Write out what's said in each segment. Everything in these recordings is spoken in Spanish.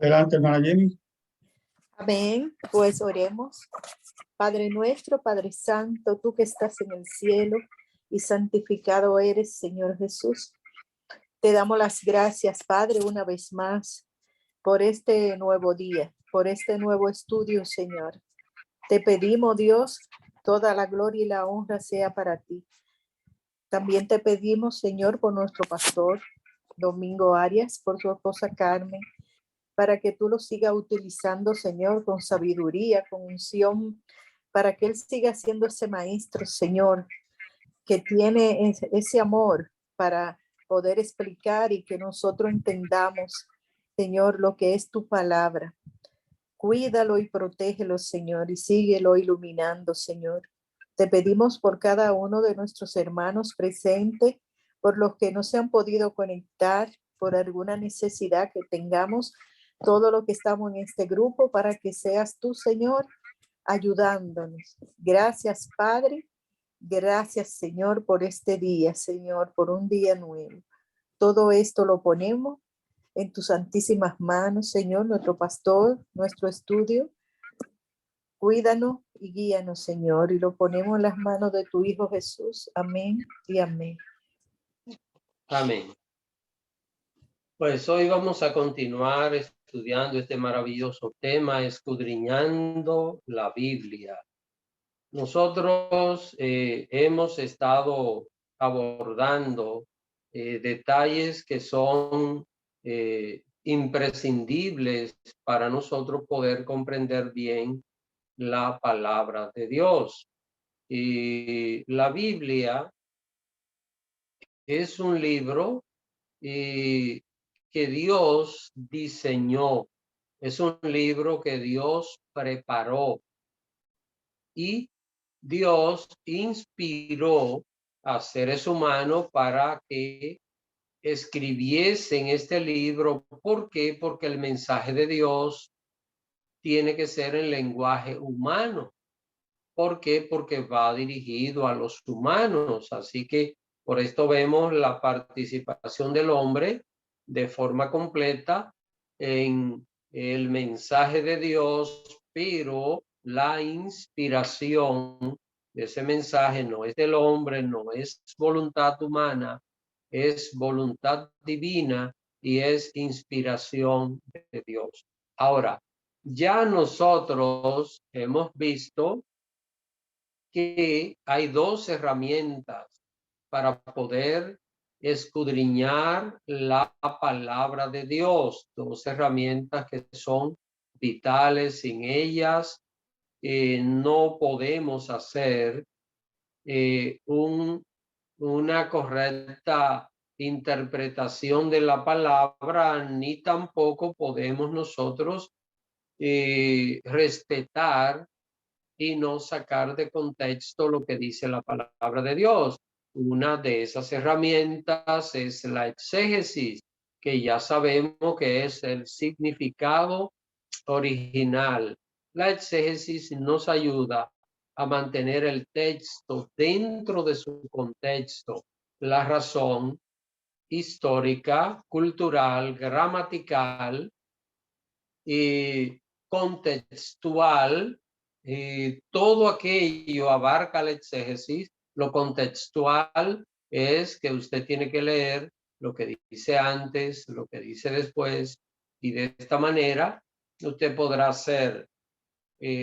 Adelante, hermana Jenny. Amén. Pues oremos. Padre nuestro, Padre Santo, tú que estás en el cielo y santificado eres, Señor Jesús. Te damos las gracias, Padre, una vez más por este nuevo día, por este nuevo estudio, Señor. Te pedimos, Dios, toda la gloria y la honra sea para ti. También te pedimos, Señor, por nuestro pastor, Domingo Arias, por su esposa Carmen, para que tú lo sigas utilizando, Señor, con sabiduría, con unción, para que él siga siendo ese maestro, Señor, que tiene ese amor para poder explicar y que nosotros entendamos, Señor, lo que es tu palabra. Cuídalo y protégelo, Señor, y síguelo iluminando, Señor. Te pedimos por cada uno de nuestros hermanos presentes, por los que no se han podido conectar, por alguna necesidad que tengamos, todo lo que estamos en este grupo, para que seas tú, Señor, ayudándonos. Gracias, Padre. Gracias, Señor, por este día, Señor, por un día nuevo. Todo esto lo ponemos en tus santísimas manos, Señor, nuestro pastor, nuestro estudio. Cuídanos y guíanos, Señor, y lo ponemos en las manos de tu Hijo Jesús. Amén y amén. Amén. Pues hoy vamos a continuar estudiando este maravilloso tema, escudriñando la Biblia. Nosotros hemos estado abordando detalles que son imprescindibles para nosotros poder comprender bien la palabra de Dios. Y la Biblia es un libro que Dios diseñó, es un libro que Dios preparó y Dios inspiró a seres humanos para que escribiesen este libro. ¿Por qué? Porque el mensaje de Dios tiene que ser en lenguaje humano. ¿Por qué? Porque va dirigido a los humanos. Así que por esto vemos la participación del hombre de forma completa en el mensaje de Dios, pero la inspiración de ese mensaje no es del hombre, no es voluntad humana, es voluntad divina y es inspiración de Dios. Ahora, ya nosotros hemos visto que hay dos herramientas para poder escudriñar la palabra de Dios, dos herramientas que son vitales. Sin ellas no podemos hacer una correcta interpretación de la palabra, ni tampoco podemos nosotros respetar y no sacar de contexto lo que dice la palabra de Dios. Una de esas herramientas es la exégesis, que ya sabemos que es el significado original. La exégesis nos ayuda a mantener el texto dentro de su contexto, la razón histórica, cultural, gramatical y contextual. Todo aquello abarca la exégesis. Lo contextual es que usted tiene que leer lo que dice antes, lo que dice después, y de esta manera usted podrá hacer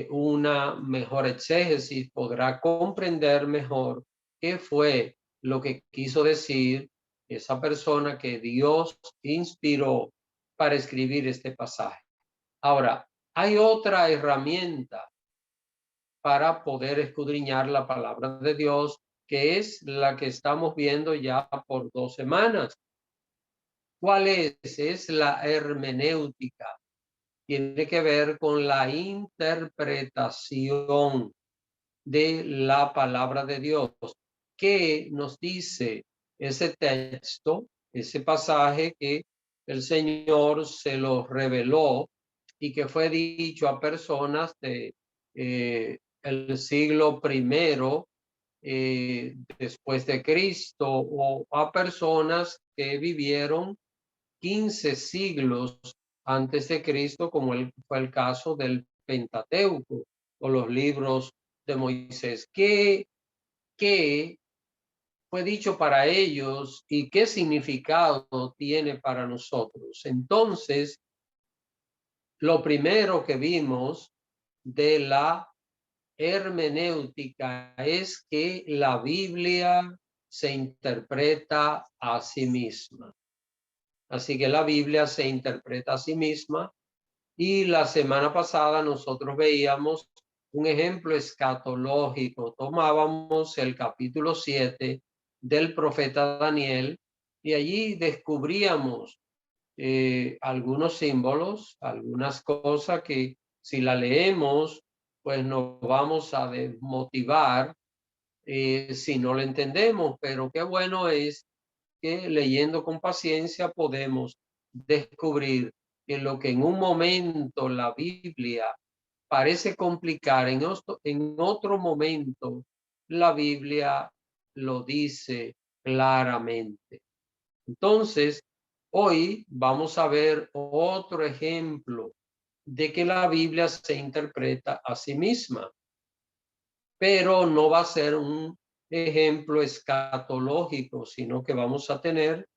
una mejor exégesis, podrá comprender mejor qué fue lo que quiso decir esa persona que Dios inspiró para escribir este pasaje. Ahora, hay otra herramienta para poder escudriñar la palabra de Dios, que es la que estamos viendo ya por 2 semanas. ¿Cuál es? Es la hermenéutica. Tiene que ver con la interpretación de la palabra de Dios. ¿Qué nos dice ese texto, ese pasaje que el Señor se lo reveló y que fue dicho a personas de el siglo primero después de Cristo, o a personas que vivieron 15 siglos antes de Cristo, como fue el caso del Pentateuco o los libros de Moisés. ¿Qué fue dicho para ellos y qué significado tiene para nosotros? Entonces, lo primero que vimos de la hermenéutica es que la Biblia se interpreta a sí misma. Así que la Biblia se interpreta a sí misma, y la semana pasada nosotros veíamos un ejemplo escatológico. Tomábamos el capítulo 7 del profeta Daniel y allí descubríamos algunos símbolos, algunas cosas que si la leemos, pues nos vamos a desmotivar si no la entendemos, pero qué bueno es que leyendo con paciencia podemos descubrir que lo que en un momento la Biblia parece complicar, en otro momento la Biblia lo dice claramente. Entonces, hoy vamos a ver otro ejemplo de que la Biblia se interpreta a sí misma, pero no va a ser un ejemplo escatológico, sino que vamos a tener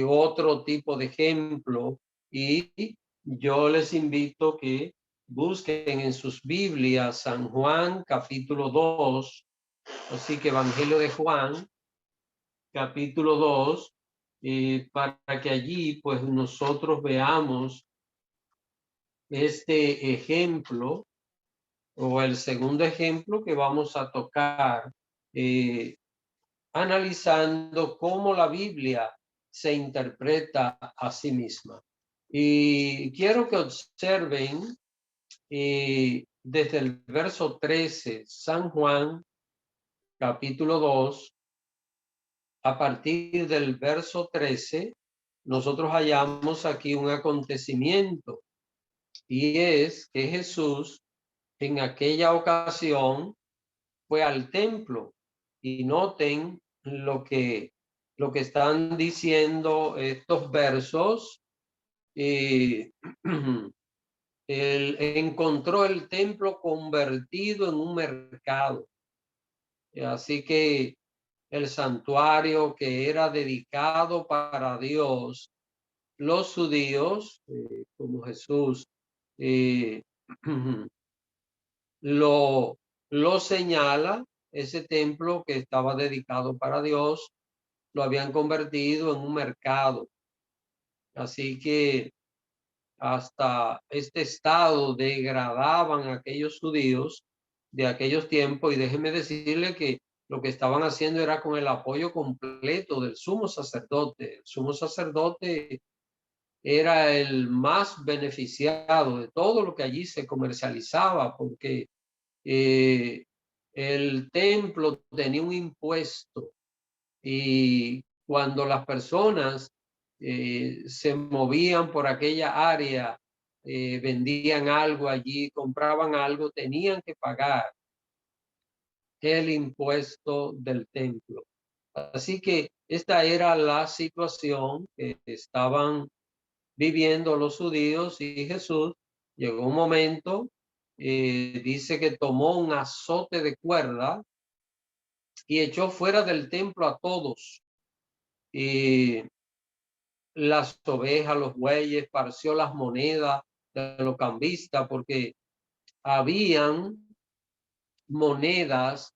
otro tipo de ejemplo, y yo les invito que busquen en sus Biblias San Juan capítulo 2, así que Evangelio de Juan capítulo 2, para que allí pues nosotros veamos este ejemplo o el segundo ejemplo que vamos a tocar, analizando cómo la Biblia se interpreta a sí misma. Y quiero que observen desde el verso 13, San Juan, capítulo 2, a partir del verso 13, nosotros hallamos aquí un acontecimiento, y es que Jesús en aquella ocasión fue al templo, y noten lo que están diciendo estos versos. Él encontró el templo convertido en un mercado. Así que el santuario que era dedicado para Dios, los judíos, como Jesús eh, lo señala, ese templo que estaba dedicado para Dios, lo habían convertido en un mercado. Así que hasta este estado degradaban a aquellos judíos de aquellos tiempos, y déjenme decirle que lo que estaban haciendo era con el apoyo completo del sumo sacerdote. El sumo sacerdote era el más beneficiado de todo lo que allí se comercializaba, porque el templo tenía un impuesto, y cuando las personas se movían por aquella área, vendían algo allí, compraban algo, tenían que pagar el impuesto del templo. Así que esta era la situación que estaban viviendo los judíos, y Jesús llegó un momento, dice que tomó un azote de cuerda y echó fuera del templo a todos, y las ovejas, los bueyes, esparció las monedas de los cambistas, porque habían monedas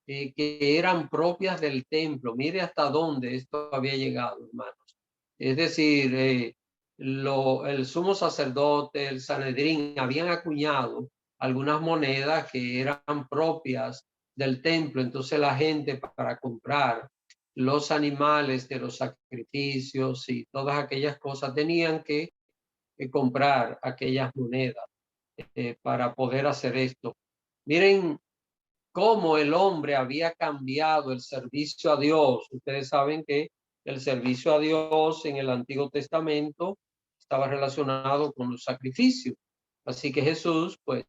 que eran propias del templo. Mire hasta dónde esto había llegado, hermanos. Es decir, el sumo sacerdote, el Sanedrín, habían acuñado algunas monedas que eran propias del templo. Entonces la gente, para comprar los animales de los sacrificios y todas aquellas cosas, tenían que comprar aquellas monedas para poder hacer esto. Miren cómo el hombre había cambiado el servicio a Dios. Ustedes saben que el servicio a Dios en el Antiguo Testamento estaba relacionado con los sacrificios. Así que Jesús, pues,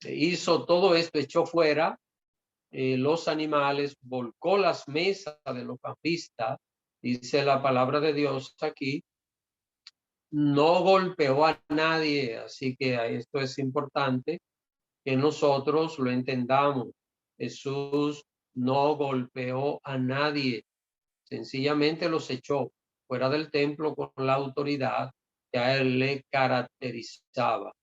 hizo todo esto, echó fuera los animales, volcó las mesas de los cambistas, dice la palabra de Dios aquí, no golpeó a nadie, así que esto es importante que nosotros lo entendamos. Jesús no golpeó a nadie, sencillamente los echó fuera del templo con la autoridad que a él le caracterizaba.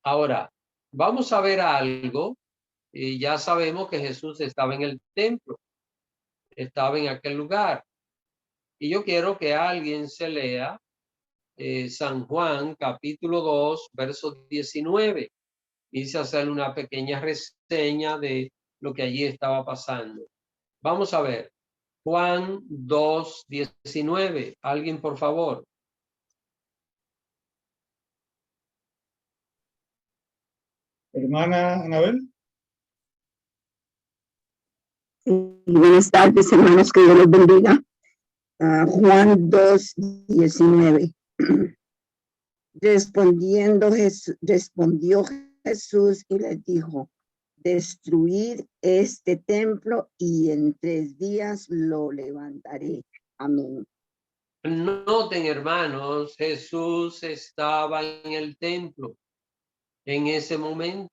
Ahora, vamos a ver algo. Y ya sabemos que Jesús estaba en el templo, estaba en aquel lugar. Y yo quiero que alguien se lea San Juan, capítulo 2, verso 19. Hice hacer una pequeña reseña de lo que allí estaba pasando. Vamos a ver. Juan 2, 19. Alguien, por favor. Hermana Anabel. Buenas tardes, hermanos, que Dios los bendiga. Juan 2, 19. Respondió Jesús y les dijo: destruid este templo y en 3 días lo levantaré. Amén. Noten, hermanos, Jesús estaba en el templo en ese momento.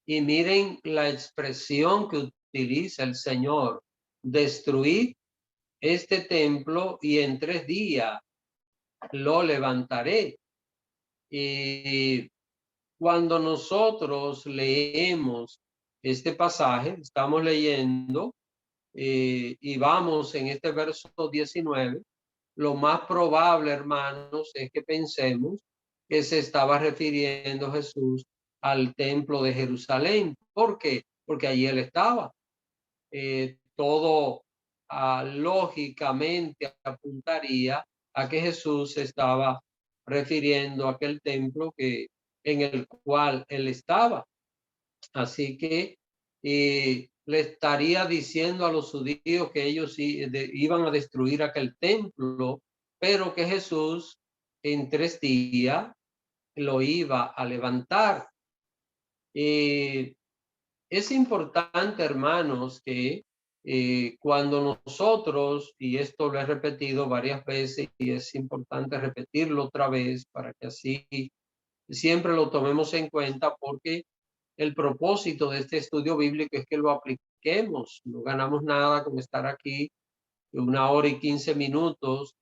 Y miren la expresión que utiliza el Señor: destruir este templo y en 3 días lo levantaré. Y cuando nosotros leemos este pasaje, estamos leyendo y vamos en este verso 19, lo más probable, hermanos, es que pensemos que se estaba refiriendo Jesús al templo de Jerusalén. ¿Por qué? Porque allí él estaba. Todo lógicamente apuntaría a que Jesús se estaba refiriendo a aquel templo en el cual él estaba. Así que le estaría diciendo a los judíos que ellos iban a destruir aquel templo, pero que Jesús en 3 días lo iba a levantar. Es importante, hermanos, que cuando nosotros, y esto lo he repetido varias veces y es importante repetirlo otra vez para que así siempre lo tomemos en cuenta, porque el propósito de este estudio bíblico es que lo apliquemos. No ganamos nada con estar aquí 1 hora y 15 minutos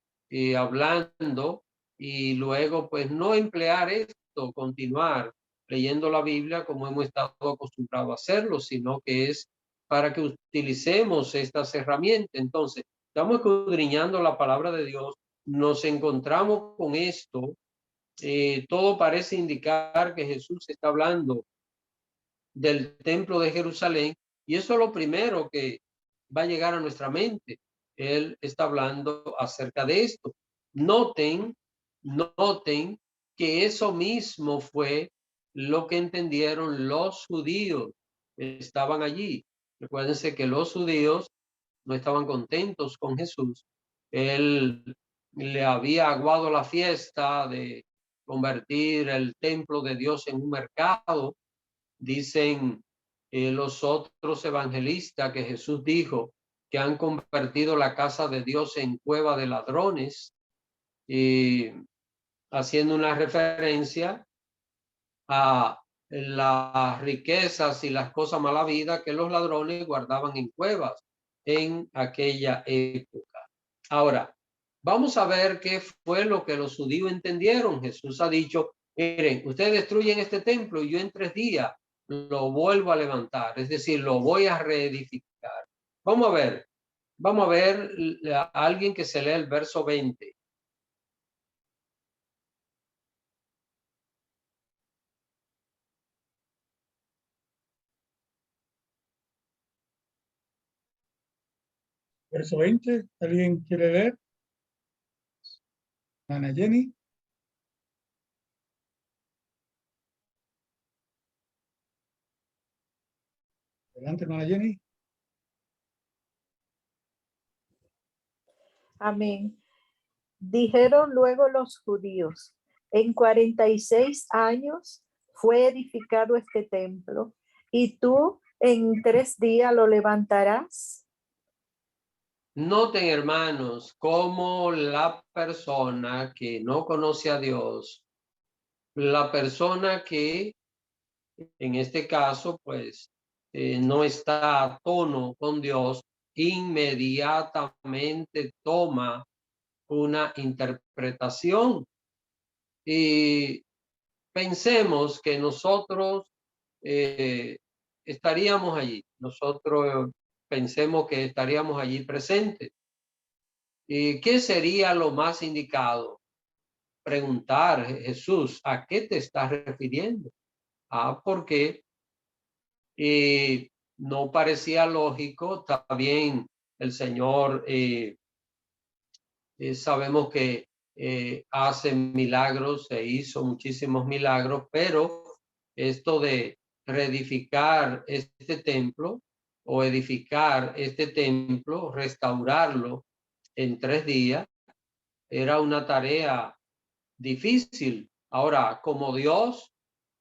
hablando y luego pues no emplear esto, continuar leyendo la Biblia como hemos estado acostumbrados a hacerlo, sino que es para que utilicemos estas herramientas. Entonces, estamos escudriñando la palabra de Dios, nos encontramos con esto, todo parece indicar que Jesús está hablando del templo de Jerusalén y eso es lo primero que va a llegar a nuestra mente. Él está hablando acerca de esto. Noten que eso mismo fue lo que entendieron los judíos que estaban allí. Recuérdense que los judíos no estaban contentos con Jesús. Él le había aguado la fiesta de convertir el templo de Dios en un mercado. Dicen los otros evangelistas que Jesús dijo que han convertido la casa de Dios en cueva de ladrones, haciendo una referencia a las riquezas y las cosas malavidas que los ladrones guardaban en cuevas en aquella época. Ahora, vamos a ver qué fue lo que los judíos entendieron. Jesús ha dicho: miren, ustedes destruyen este templo y yo en 3 días lo vuelvo a levantar, es decir, lo voy a reedificar. Vamos a ver a alguien que se lea el verso 20. Verso 20. ¿Alguien quiere leer? Ana Jenny. Adelante, hermana Jenny. Amén. Dijeron luego los judíos: en 46 años fue edificado este templo, y tú en 3 días lo levantarás. Noten, hermanos, cómo la persona que no conoce a Dios, la persona que en este caso, pues, no está a tono con Dios, inmediatamente toma una interpretación. Y pensemos que nosotros estaríamos allí, nosotros pensemos que estaríamos allí presentes. ¿Y qué sería lo más indicado? Preguntar, Jesús, ¿a qué te estás refiriendo? Porque no parecía lógico. También el Señor, sabemos que hace milagros, se hizo muchísimos milagros, pero esto de reedificar este templo o edificar este templo, restaurarlo en 3 días, era una tarea difícil. Ahora, como Dios,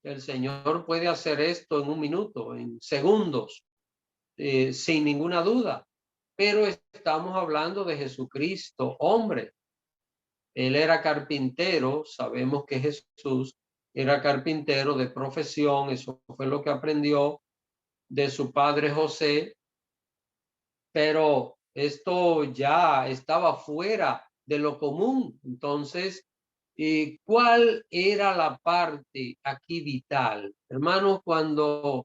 el Señor puede hacer esto en 1 minuto, en segundos, sin ninguna duda. Pero estamos hablando de Jesucristo, hombre. Él era carpintero, sabemos que Jesús era carpintero de profesión, eso fue lo que aprendió de su padre José, pero esto ya estaba fuera de lo común. Entonces, ¿cuál era la parte aquí vital? Hermanos, cuando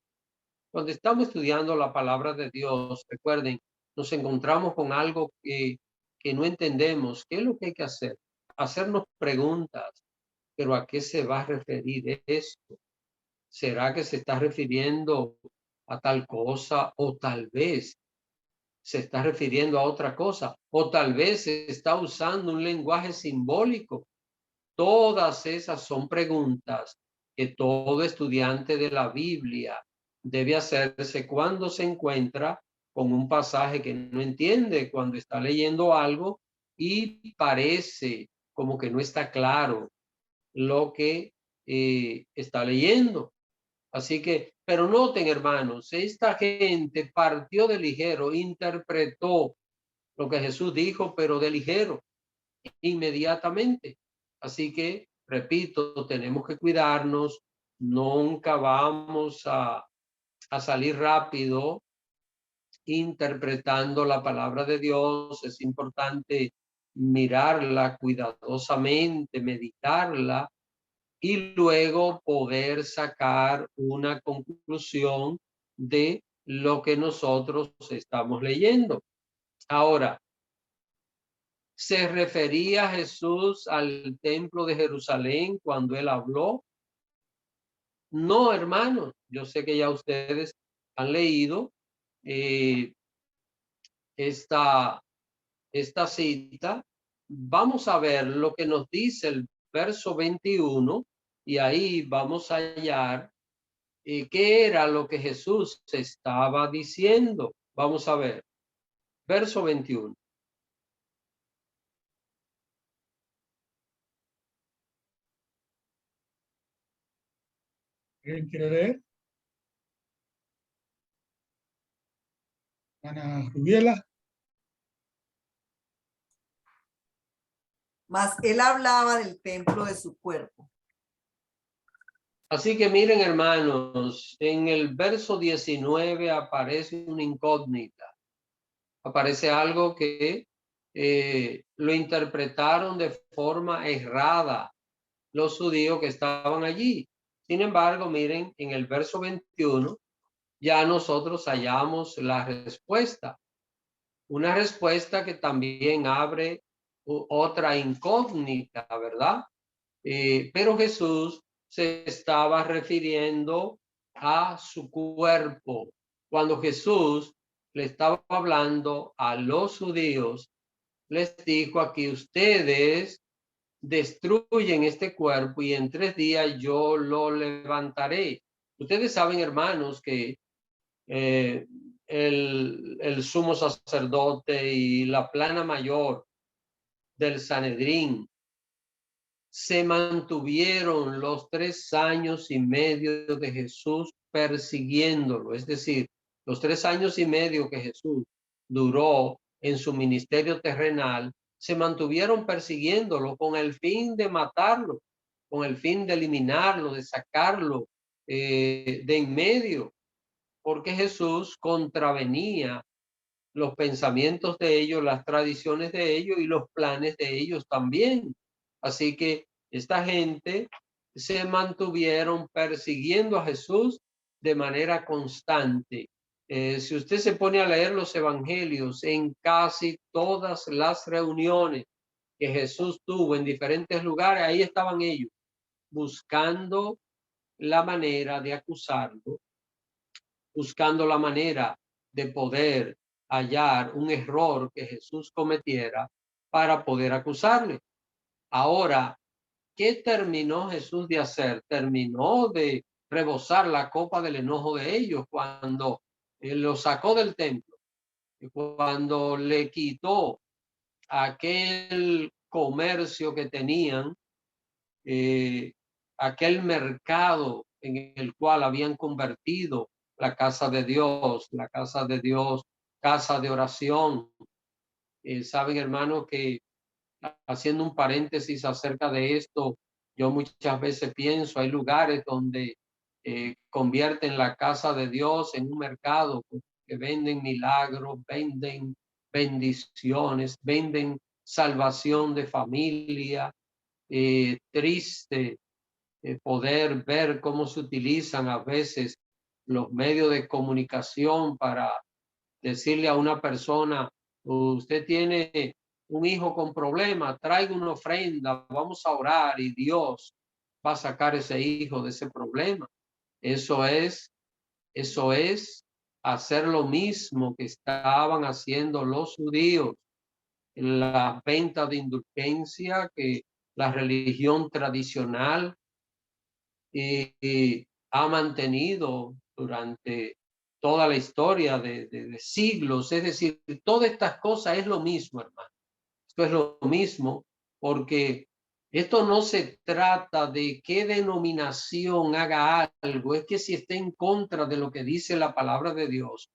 estamos estudiando la palabra de Dios, recuerden, nos encontramos con algo que no entendemos. ¿Qué es lo que hay que hacer? Hacernos preguntas, pero ¿a qué se va a referir esto? ¿Será que se está refiriendo a tal cosa o tal vez se está refiriendo a otra cosa o tal vez se está usando un lenguaje simbólico? Todas esas son preguntas que todo estudiante de la Biblia debe hacerse cuando se encuentra con un pasaje que no entiende, cuando está leyendo algo y parece como que no está claro lo que está leyendo. Así que, pero noten, hermanos, esta gente partió de ligero, interpretó lo que Jesús dijo, pero de ligero, inmediatamente. Así que, repito, tenemos que cuidarnos, nunca vamos a salir rápido interpretando la palabra de Dios. Es importante mirarla cuidadosamente, meditarla y luego poder sacar una conclusión de lo que nosotros estamos leyendo. Ahora, ¿se refería Jesús al templo de Jerusalén cuando él habló? No, hermanos. Yo sé que ya ustedes han leído esta cita. Vamos a ver lo que nos dice el verso 21 y ahí vamos a hallar qué era lo que Jesús estaba diciendo. Vamos a ver, verso 21. ¿Alguien quiere leer? Ana Rubiela. Mas él hablaba del templo de su cuerpo. Así que miren, hermanos, en el verso 19 aparece una incógnita. Aparece algo que lo interpretaron de forma errada los judíos que estaban allí. Sin embargo, miren, en el verso 21 ya nosotros hallamos la respuesta. Una respuesta que también abre otra incógnita, ¿verdad? Pero Jesús se estaba refiriendo a su cuerpo. Cuando Jesús le estaba hablando a los judíos, les dijo: aquí ustedes destruyen este cuerpo y en 3 días yo lo levantaré. Ustedes saben, hermanos, que el sumo sacerdote y la plana mayor del Sanedrín se mantuvieron los 3 años y medio de Jesús persiguiéndolo. Es decir, los 3 años y medio que Jesús duró en su ministerio terrenal, se mantuvieron persiguiéndolo con el fin de matarlo, con el fin de eliminarlo, de sacarlo de en medio, porque Jesús contravenía los pensamientos de ellos, las tradiciones de ellos y los planes de ellos también. Así que esta gente se mantuvieron persiguiendo a Jesús de manera constante. Si usted se pone a leer los evangelios, en casi todas las reuniones que Jesús tuvo en diferentes lugares, ahí estaban ellos buscando la manera de acusarlo, buscando la manera de poder hallar un error que Jesús cometiera para poder acusarle. Ahora, ¿qué terminó Jesús de hacer? Terminó de rebosar la copa del enojo de ellos cuando lo sacó del templo, cuando le quitó aquel comercio que tenían, aquel mercado en el cual habían convertido la casa de Dios, casa de oración. Saben, hermanos, que haciendo un paréntesis acerca de esto, yo muchas veces pienso, hay lugares donde convierten la casa de Dios en un mercado que venden milagros, venden bendiciones, venden salvación de familia. Triste poder ver cómo se utilizan a veces los medios de comunicación para decirle a una persona: usted tiene un hijo con problemas, traiga una ofrenda, vamos a orar y Dios va a sacar ese hijo de ese problema. Eso es hacer lo mismo que estaban haciendo los judíos en la venta de indulgencia que la religión tradicional ha mantenido durante toda la historia de siglos. Es decir, todas estas cosas es lo mismo, hermano. Esto es lo mismo, porque esto no se trata de qué denominación haga algo, es que si está en contra de lo que dice la palabra de Dios,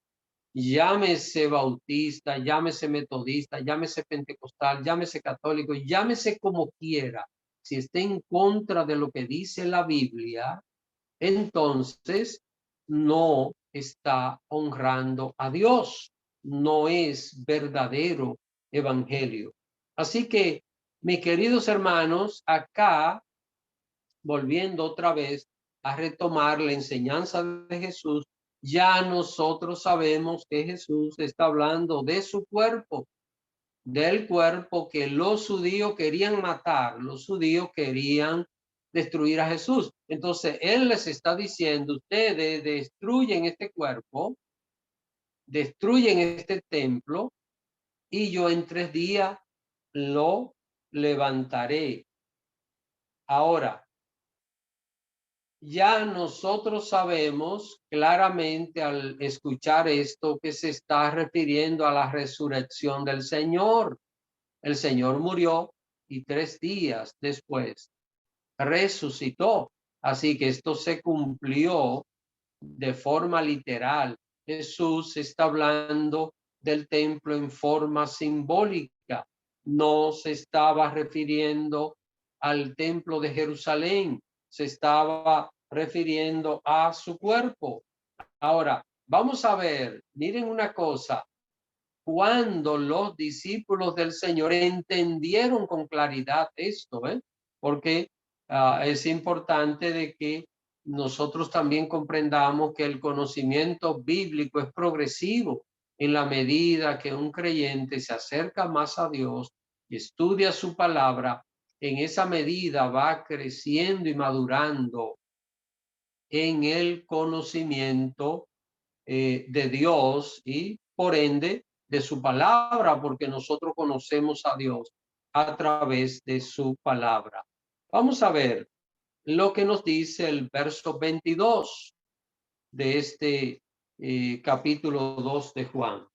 llámese bautista, llámese metodista, llámese pentecostal, llámese católico, llámese como quiera, si está en contra de lo que dice la Biblia, entonces no está honrando a Dios, no es verdadero evangelio. Así que, mis queridos hermanos, acá, volviendo otra vez a retomar la enseñanza de Jesús, ya nosotros sabemos que Jesús está hablando de su cuerpo, del cuerpo que los judíos querían matar, los judíos querían destruir a Jesús. Entonces, él les está diciendo: ustedes destruyen este cuerpo, destruyen este templo, y yo en 3 días lo levantaré. Ahora, ya nosotros sabemos claramente al escuchar esto que se está refiriendo a la resurrección del Señor. El Señor murió y 3 días después resucitó. Así que esto se cumplió de forma literal. Jesús está hablando del templo en forma simbólica. No se estaba refiriendo al templo de Jerusalén, se estaba refiriendo a su cuerpo. Ahora, vamos a ver, miren una cosa. Cuando los discípulos del Señor entendieron con claridad esto, porque es importante de que nosotros también comprendamos que el conocimiento bíblico es progresivo en la medida que un creyente se acerca más a Dios y estudia su palabra. En esa medida va creciendo y madurando en el conocimiento de Dios y por ende de su palabra, porque nosotros conocemos a Dios a través de su palabra. Vamos a ver lo que nos dice el verso 22 de este capítulo 2 de Juan.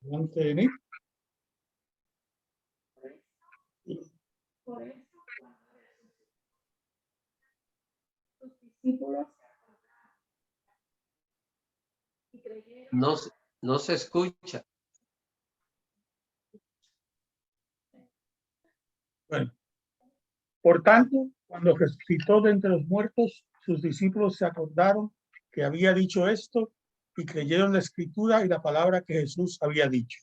Delante de mí. No, no se escucha. Bueno, por tanto, cuando resucitó de entre los muertos, sus discípulos se acordaron que había dicho esto y creyeron la escritura y la palabra que Jesús había dicho.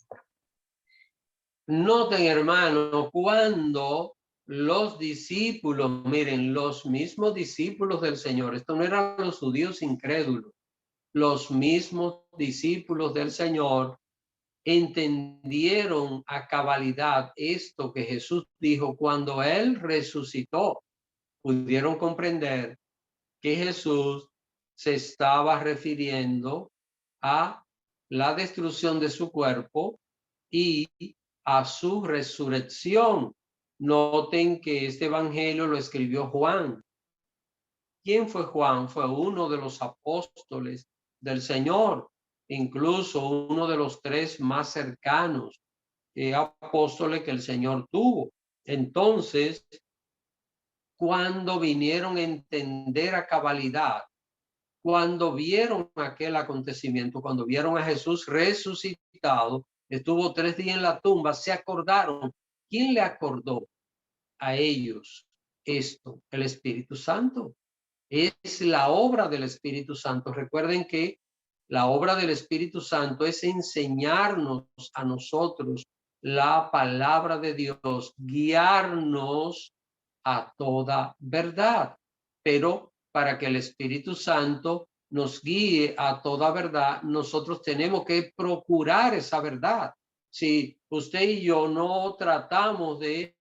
Noten, hermano, cuando los discípulos, miren, los mismos discípulos del Señor, esto no eran los judíos incrédulos, los mismos discípulos del Señor entendieron a cabalidad esto que Jesús dijo cuando Él resucitó. Pudieron comprender que Jesús se estaba refiriendo a la destrucción de su cuerpo y a su resurrección. Noten que este evangelio lo escribió Juan. ¿Quién fue Juan? Fue uno de los apóstoles del Señor, incluso uno de los 3 más cercanos apóstoles que el Señor tuvo. Entonces, cuando vinieron a entender a cabalidad, cuando vieron aquel acontecimiento, cuando vieron a Jesús resucitado, estuvo 3 días en la tumba, se acordaron. ¿Quién le acordó a ellos esto? El Espíritu Santo. Es la obra del Espíritu Santo. Recuerden que la obra del Espíritu Santo es enseñarnos a nosotros la palabra de Dios, guiarnos a toda verdad. Pero para que el Espíritu Santo nos guíe a toda verdad, nosotros tenemos que procurar esa verdad. Si usted y yo no tratamos de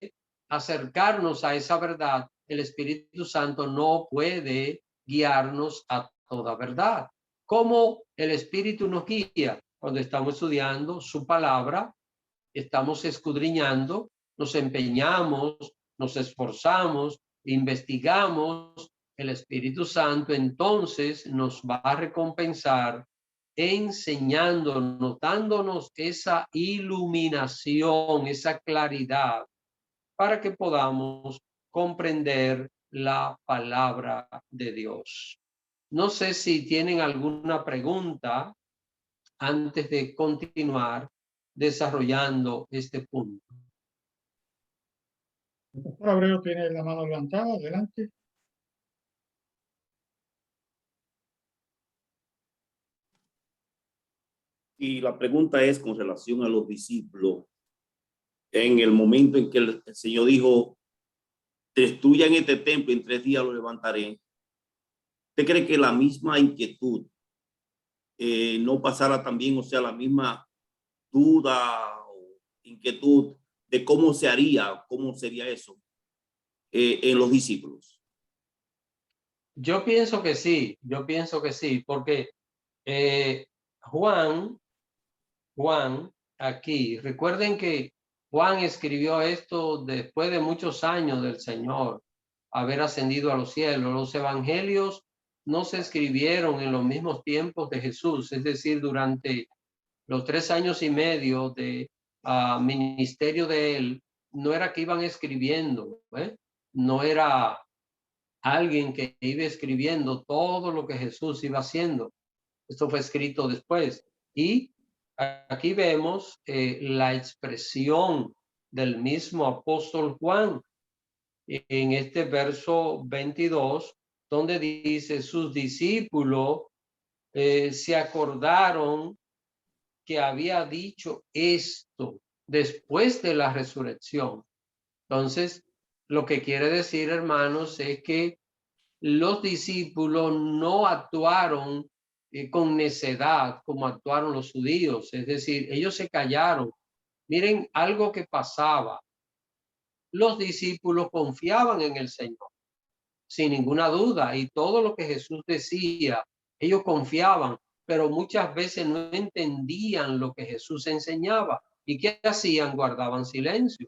acercarnos a esa verdad, el Espíritu Santo no puede guiarnos a toda verdad. ¿Cómo el Espíritu nos guía? Cuando estamos estudiando su palabra, estamos escudriñando, nos empeñamos, nos esforzamos, investigamos, el Espíritu Santo entonces nos va a recompensar enseñándonos, dándonos esa iluminación, esa claridad para que podamos comprender la palabra de Dios. No sé si tienen alguna pregunta antes de continuar desarrollando este punto. El pastor Abreu tiene la mano levantada, adelante. Y la pregunta es con relación a los discípulos. En el momento en que el Señor dijo, destruyan este templo, en 3 días lo levantaré. ¿Usted cree que la misma inquietud no pasara también, o sea, la misma duda o inquietud de cómo se haría, cómo sería eso en los discípulos? Yo pienso que sí, porque Juan aquí, recuerden que Juan escribió esto después de muchos años del Señor haber ascendido a los cielos. Los evangelios no se escribieron en los mismos tiempos de Jesús, es decir, durante los 3 años y medio de ministerio de él, no era que iban escribiendo, no era alguien que iba escribiendo todo lo que Jesús iba haciendo. Esto fue escrito después. Y aquí vemos la expresión del mismo apóstol Juan en este verso 22, donde dice, sus discípulos se acordaron que había dicho esto después de la resurrección. Entonces, lo que quiere decir, hermanos, es que los discípulos no actuaron con necedad como actuaron los judíos. Es decir, ellos se callaron. Miren algo que pasaba. Los discípulos confiaban en el Señor, sin ninguna duda, y todo lo que Jesús decía, ellos confiaban, pero muchas veces no entendían lo que Jesús enseñaba. ¿Y qué hacían? Guardaban silencio.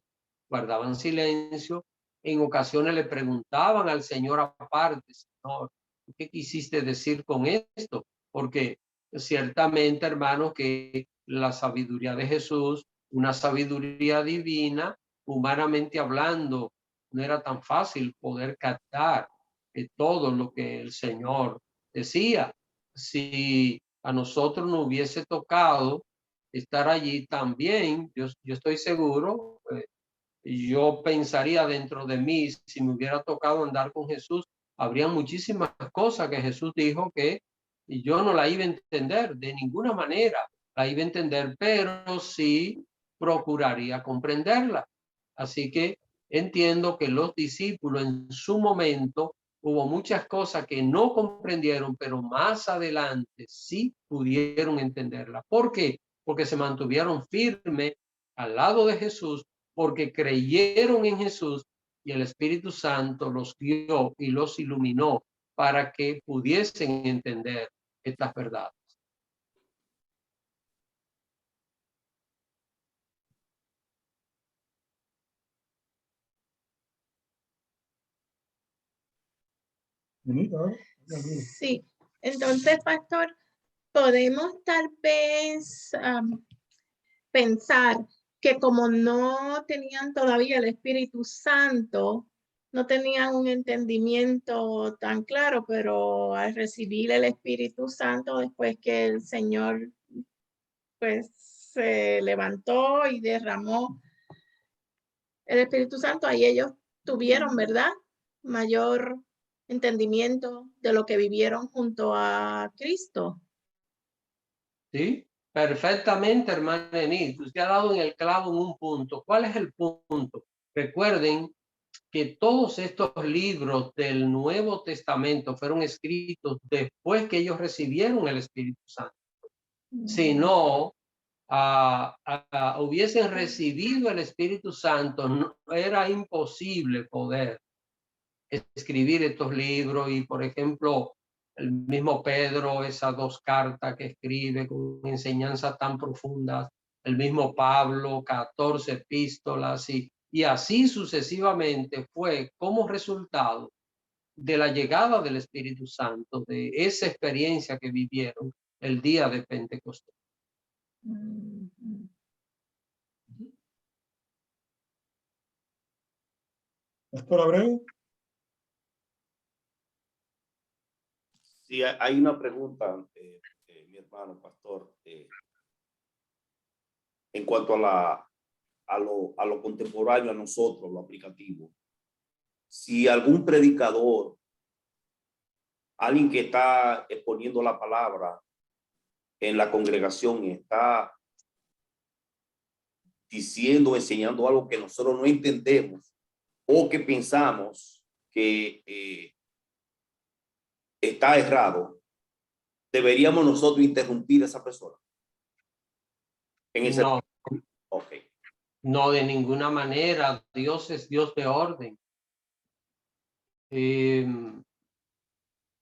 En ocasiones le preguntaban al Señor aparte, Señor, ¿qué quisiste decir con esto? Porque ciertamente, hermanos, que la sabiduría de Jesús, una sabiduría divina, humanamente hablando, no era tan fácil poder captar. todo lo que el Señor decía. Si a nosotros nos hubiese tocado estar allí también, yo estoy seguro, yo pensaría dentro de mí, si me hubiera tocado andar con Jesús, habría muchísimas cosas que Jesús dijo que yo no la iba a entender de ninguna manera, la iba a entender, pero sí procuraría comprenderla. Así que entiendo que los discípulos en su momento hubo muchas cosas que no comprendieron, pero más adelante sí pudieron entenderla. ¿Por qué? Porque se mantuvieron firmes al lado de Jesús, porque creyeron en Jesús y el Espíritu Santo los dio y los iluminó para que pudiesen entender estas verdades. Sí, entonces, pastor, podemos tal vez pensar que como no tenían todavía el Espíritu Santo, no tenían un entendimiento tan claro, pero al recibir el Espíritu Santo, después que el Señor pues se levantó y derramó el Espíritu Santo, ahí ellos tuvieron, ¿verdad?, mayor entendimiento de lo que vivieron junto a Cristo. Sí, perfectamente, hermana Denise. Usted ha dado en el clavo en un punto. ¿Cuál es el punto? Recuerden que todos estos libros del Nuevo Testamento fueron escritos después que ellos recibieron el Espíritu Santo. Si no hubiesen recibido el Espíritu Santo, no, era imposible poder escribir estos libros. Y, por ejemplo, el mismo Pedro, esas 2 cartas que escribe con enseñanzas tan profundas, el mismo Pablo, 14 epístolas, y así sucesivamente, fue como resultado de la llegada del Espíritu Santo, de esa experiencia que vivieron el día de Pentecostés. Pastor Abreu. Sí, hay una pregunta, mi hermano pastor, en cuanto a lo contemporáneo, a nosotros, lo aplicativo. Si algún predicador, alguien que está exponiendo la palabra en la congregación, está diciendo, enseñando algo que nosotros no entendemos o que pensamos que está errado, deberíamos nosotros interrumpir a esa persona. En ese No, okay. no, de ninguna manera. Dios es Dios de orden.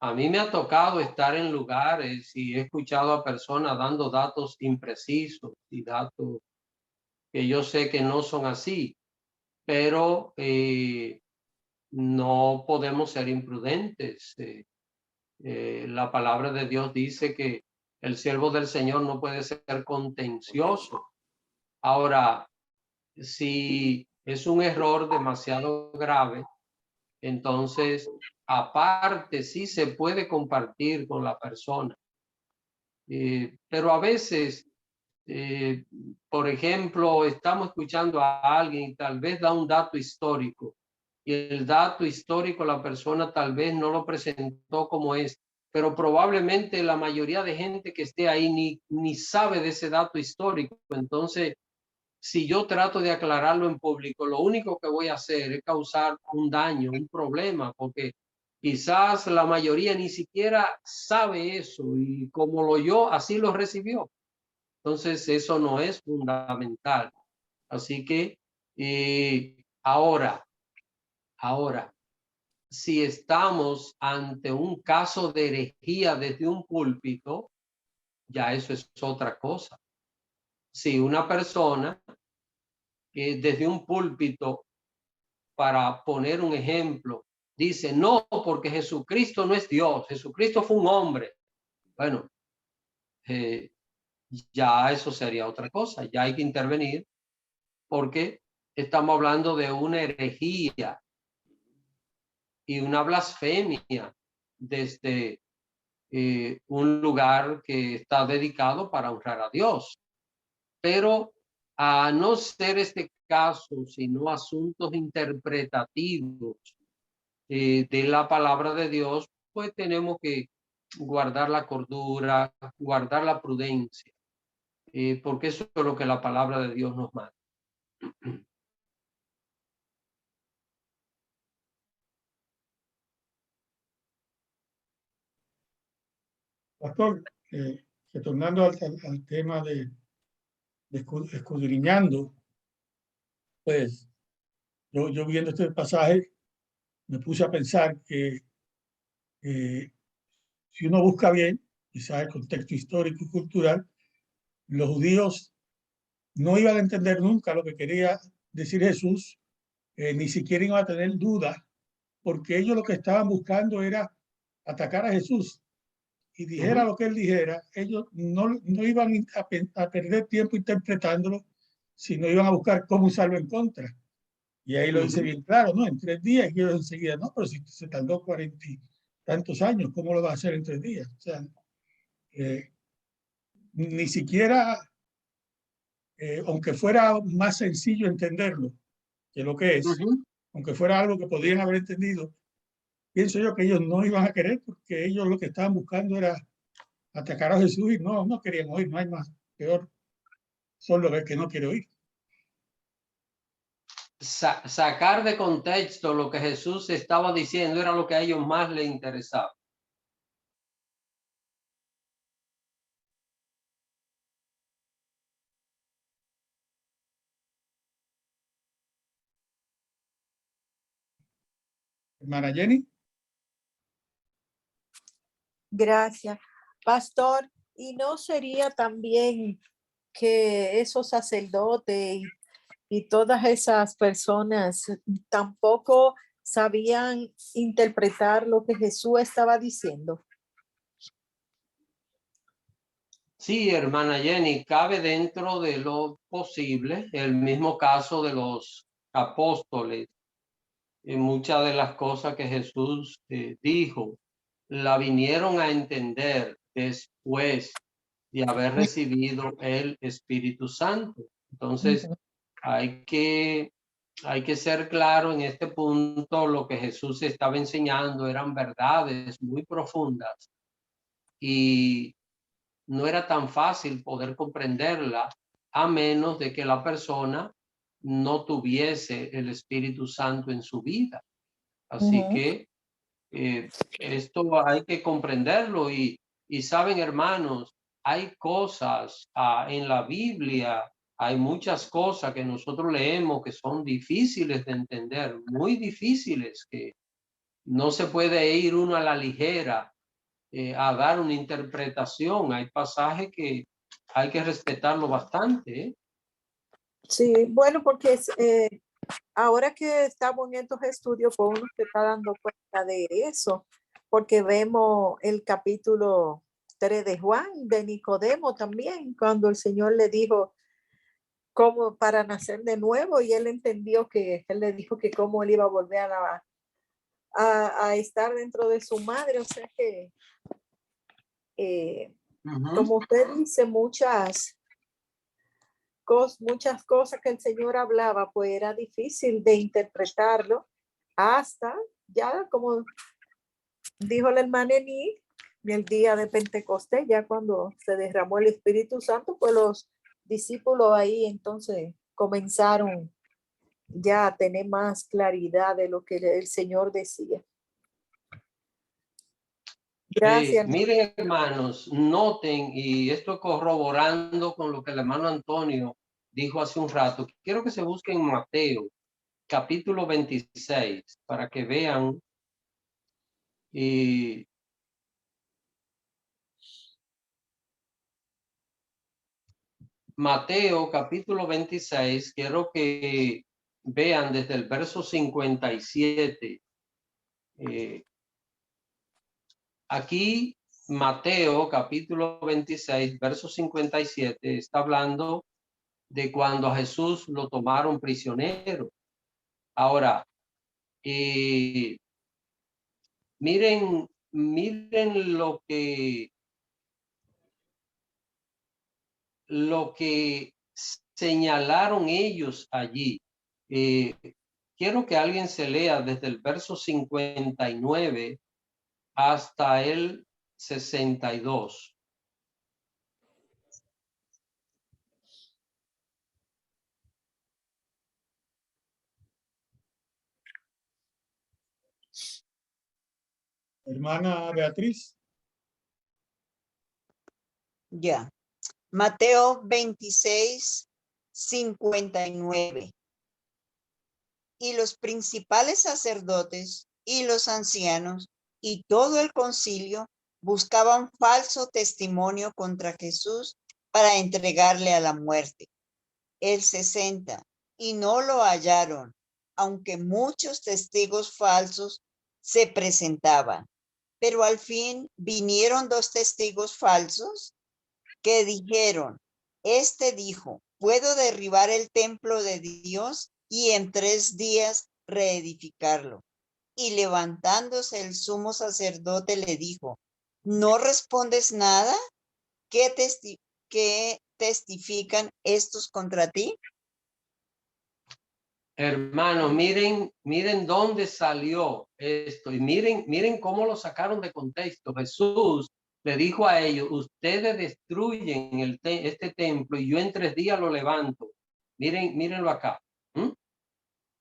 A mí me ha tocado estar en lugares y he escuchado a personas dando datos imprecisos y datos que yo sé que no son así, pero no podemos ser imprudentes. La palabra de Dios dice que el siervo del Señor no puede ser contencioso. Ahora, si es un error demasiado grave, entonces, aparte, sí se puede compartir con la persona. Pero a veces, por ejemplo, estamos escuchando a alguien y tal vez da un dato histórico. Y el dato histórico la persona tal vez no lo presentó como es, pero probablemente la mayoría de gente que esté ahí ni sabe de ese dato histórico. Entonces, si yo trato de aclararlo en público, lo único que voy a hacer es causar un daño, un problema, porque quizás la mayoría ni siquiera sabe eso y como lo oyó, así lo recibió. Entonces, eso no es fundamental. Así que ahora, si estamos ante un caso de herejía desde un púlpito, ya eso es otra cosa. Si una persona desde un púlpito, para poner un ejemplo, dice, no, porque Jesucristo no es Dios, Jesucristo fue un hombre. Bueno, ya eso sería otra cosa, ya hay que intervenir porque estamos hablando de una herejía y una blasfemia desde un lugar que está dedicado para honrar a Dios. Pero a no ser este caso, sino asuntos interpretativos de la palabra de Dios, pues tenemos que guardar la cordura, guardar la prudencia, porque eso es lo que la palabra de Dios nos manda. Pastor, retornando al tema de escudriñando, pues yo viendo este pasaje me puse a pensar que si uno busca bien, quizás el contexto histórico y cultural, los judíos no iban a entender nunca lo que quería decir Jesús, ni siquiera iban a tener dudas, porque ellos lo que estaban buscando era atacar a Jesús. Y dijera lo que él dijera, ellos no iban a perder tiempo interpretándolo, sino iban a buscar cómo usarlo en contra. Y ahí lo dice bien claro, ¿no? En 3 días, y ellos enseguida, no, pero si se tardó 40 y tantos años, ¿cómo lo va a hacer en 3 días? O sea, ni siquiera, aunque fuera más sencillo entenderlo que lo que es, aunque fuera algo que podrían haber entendido, pienso yo que ellos no iban a querer, porque ellos lo que estaban buscando era atacar a Jesús y no querían oír, no hay más, peor son los que no quiere oír. Sacar de contexto lo que Jesús estaba diciendo era lo que a ellos más les interesaba. Hermana Jenny. Gracias, pastor. ¿Y no sería también que esos sacerdotes y todas esas personas tampoco sabían interpretar lo que Jesús estaba diciendo? Sí, hermana Jenny, cabe dentro de lo posible el mismo caso de los apóstoles. En muchas de las cosas que Jesús dijo, la vinieron a entender después de haber recibido el Espíritu Santo. Entonces, hay que ser claro en este punto, lo que Jesús estaba enseñando eran verdades muy profundas y no era tan fácil poder comprenderla a menos de que la persona no tuviese el Espíritu Santo en su vida. Así que esto hay que comprenderlo y saben, hermanos, hay cosas en la Biblia, hay muchas cosas que nosotros leemos que son difíciles de entender, muy difíciles, que no se puede ir uno a la ligera a dar una interpretación. Hay pasajes que hay que respetarlo bastante. Sí, bueno, porque ahora que estamos en estos estudios, pues uno se está dando cuenta de eso, porque vemos el capítulo 3 de Juan, de Nicodemo también, cuando el Señor le dijo cómo para nacer de nuevo, y él entendió que él le dijo que cómo él iba a volver a estar dentro de su madre. O sea que, como usted dice, muchas cosas que el Señor hablaba, pues era difícil de interpretarlo, hasta ya, como dijo la hermana Eni, el día de Pentecostés, ya cuando se derramó el Espíritu Santo, pues los discípulos ahí entonces comenzaron ya a tener más claridad de lo que el Señor decía. Gracias. Miren, hermanos, noten, y esto corroborando con lo que el hermano Antonio dijo hace un rato, quiero que se busquen Mateo, capítulo 26, para que vean. Mateo, capítulo 26, quiero que vean desde el verso 57. Aquí Mateo capítulo 26, verso 57, está hablando de cuando a Jesús lo tomaron prisionero. Ahora, miren lo que señalaron ellos allí. Quiero que alguien se lea desde el verso 59 hasta el 62. Hermana Beatriz. Ya. Mateo 26, 59. Y los principales sacerdotes y los ancianos y todo el concilio buscaban falso testimonio contra Jesús para entregarle a la muerte. El 60. Y no lo hallaron, aunque muchos testigos falsos se presentaban. Pero al fin vinieron 2 testigos falsos que dijeron, este dijo, puedo derribar el templo de Dios y en 3 días reedificarlo. Y levantándose el sumo sacerdote le dijo, ¿no respondes nada? ¿Qué testifican estos contra ti? Hermanos, miren dónde salió esto y miren cómo lo sacaron de contexto. Jesús le dijo a ellos, ustedes destruyen este templo y yo en 3 días lo levanto. Mírenlo acá.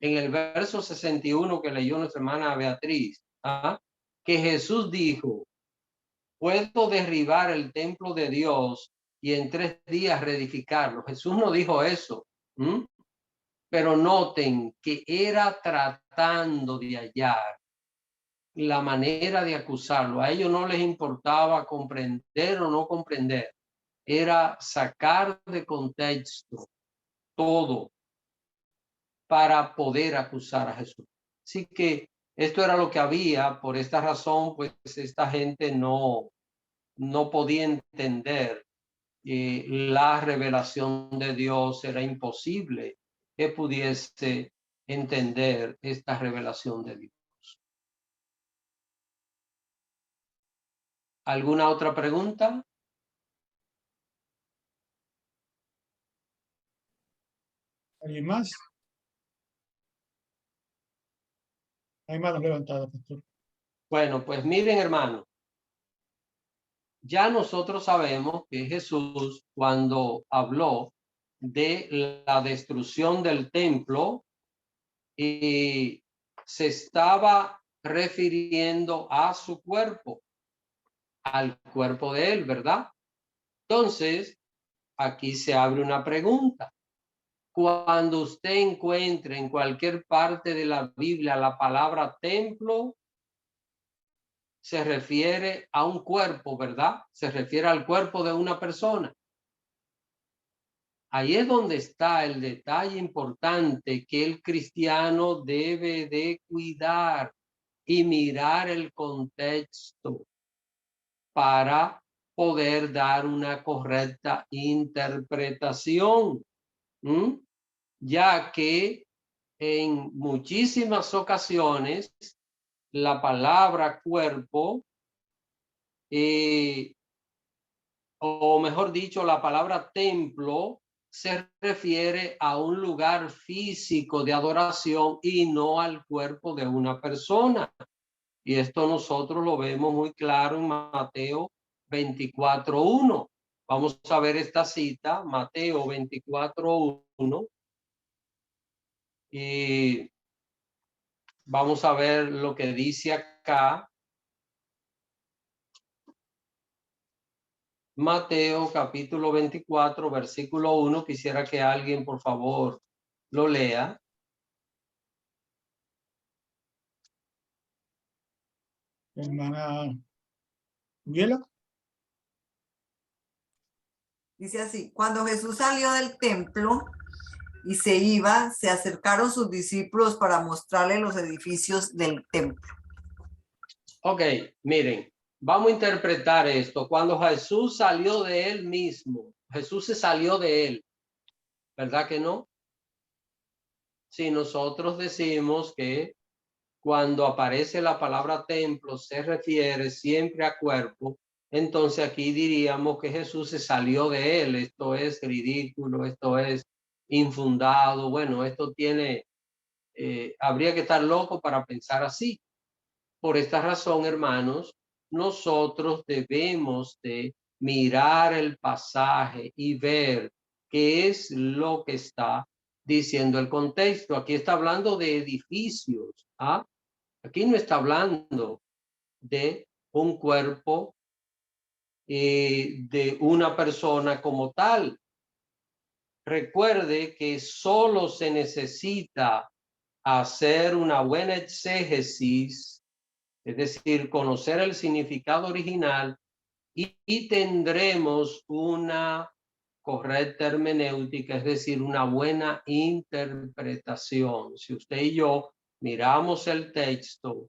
En el verso 61 que leyó nuestra hermana Beatriz, que Jesús dijo, puedo derribar el templo de Dios y en 3 días reedificarlo. Jesús no dijo eso. Pero noten que era tratando de hallar la manera de acusarlo. A ellos no les importaba comprender o no comprender. Era sacar de contexto todo para poder acusar a Jesús. Así que esto era lo que había. Por esta razón, pues esta gente no podía entender la revelación de Dios. Era imposible que pudiese entender esta revelación de Dios. ¿Alguna otra pregunta? ¿Alguien más? Hay manos levantadas, pastor. Bueno, pues miren, hermano, ya nosotros sabemos que Jesús, cuando habló de la destrucción del templo, se estaba refiriendo a su cuerpo, al cuerpo de él, ¿verdad? Entonces, aquí se abre una pregunta. Cuando usted encuentre en cualquier parte de la Biblia la palabra templo, se refiere a un cuerpo, ¿verdad? Se refiere al cuerpo de una persona. Ahí es donde está el detalle importante que el cristiano debe de cuidar y mirar el contexto para poder dar una correcta interpretación, ya que en muchísimas ocasiones la palabra cuerpo, o mejor dicho, la palabra templo, se refiere a un lugar físico de adoración y no al cuerpo de una persona. Y esto nosotros lo vemos muy claro en Mateo 24:1. Vamos a ver esta cita, Mateo 24:1. Y vamos a ver lo que dice acá. Mateo capítulo 24, versículo 1. Quisiera que alguien, por favor, lo lea. Hermana Miela. Dice así, cuando Jesús salió del templo y se iba, se acercaron sus discípulos para mostrarle los edificios del templo. Ok, miren, vamos a interpretar esto. Cuando Jesús salió de él mismo, Jesús se salió de él, ¿verdad que no? Si nosotros decimos que cuando aparece la palabra templo se refiere siempre a cuerpo, entonces aquí diríamos que Jesús se salió de él. Esto es ridículo, esto es infundado. Bueno, esto tiene, habría que estar loco para pensar así. Por esta razón, hermanos, nosotros debemos de mirar el pasaje y ver qué es lo que está diciendo el contexto. Aquí está hablando de edificios. ¿Ah? Aquí no está hablando de un cuerpo de una persona como tal. Recuerde que solo se necesita hacer una buena exégesis, es decir, conocer el significado original y tendremos una correcta hermenéutica, es decir, una buena interpretación. Si usted y yo miramos el texto,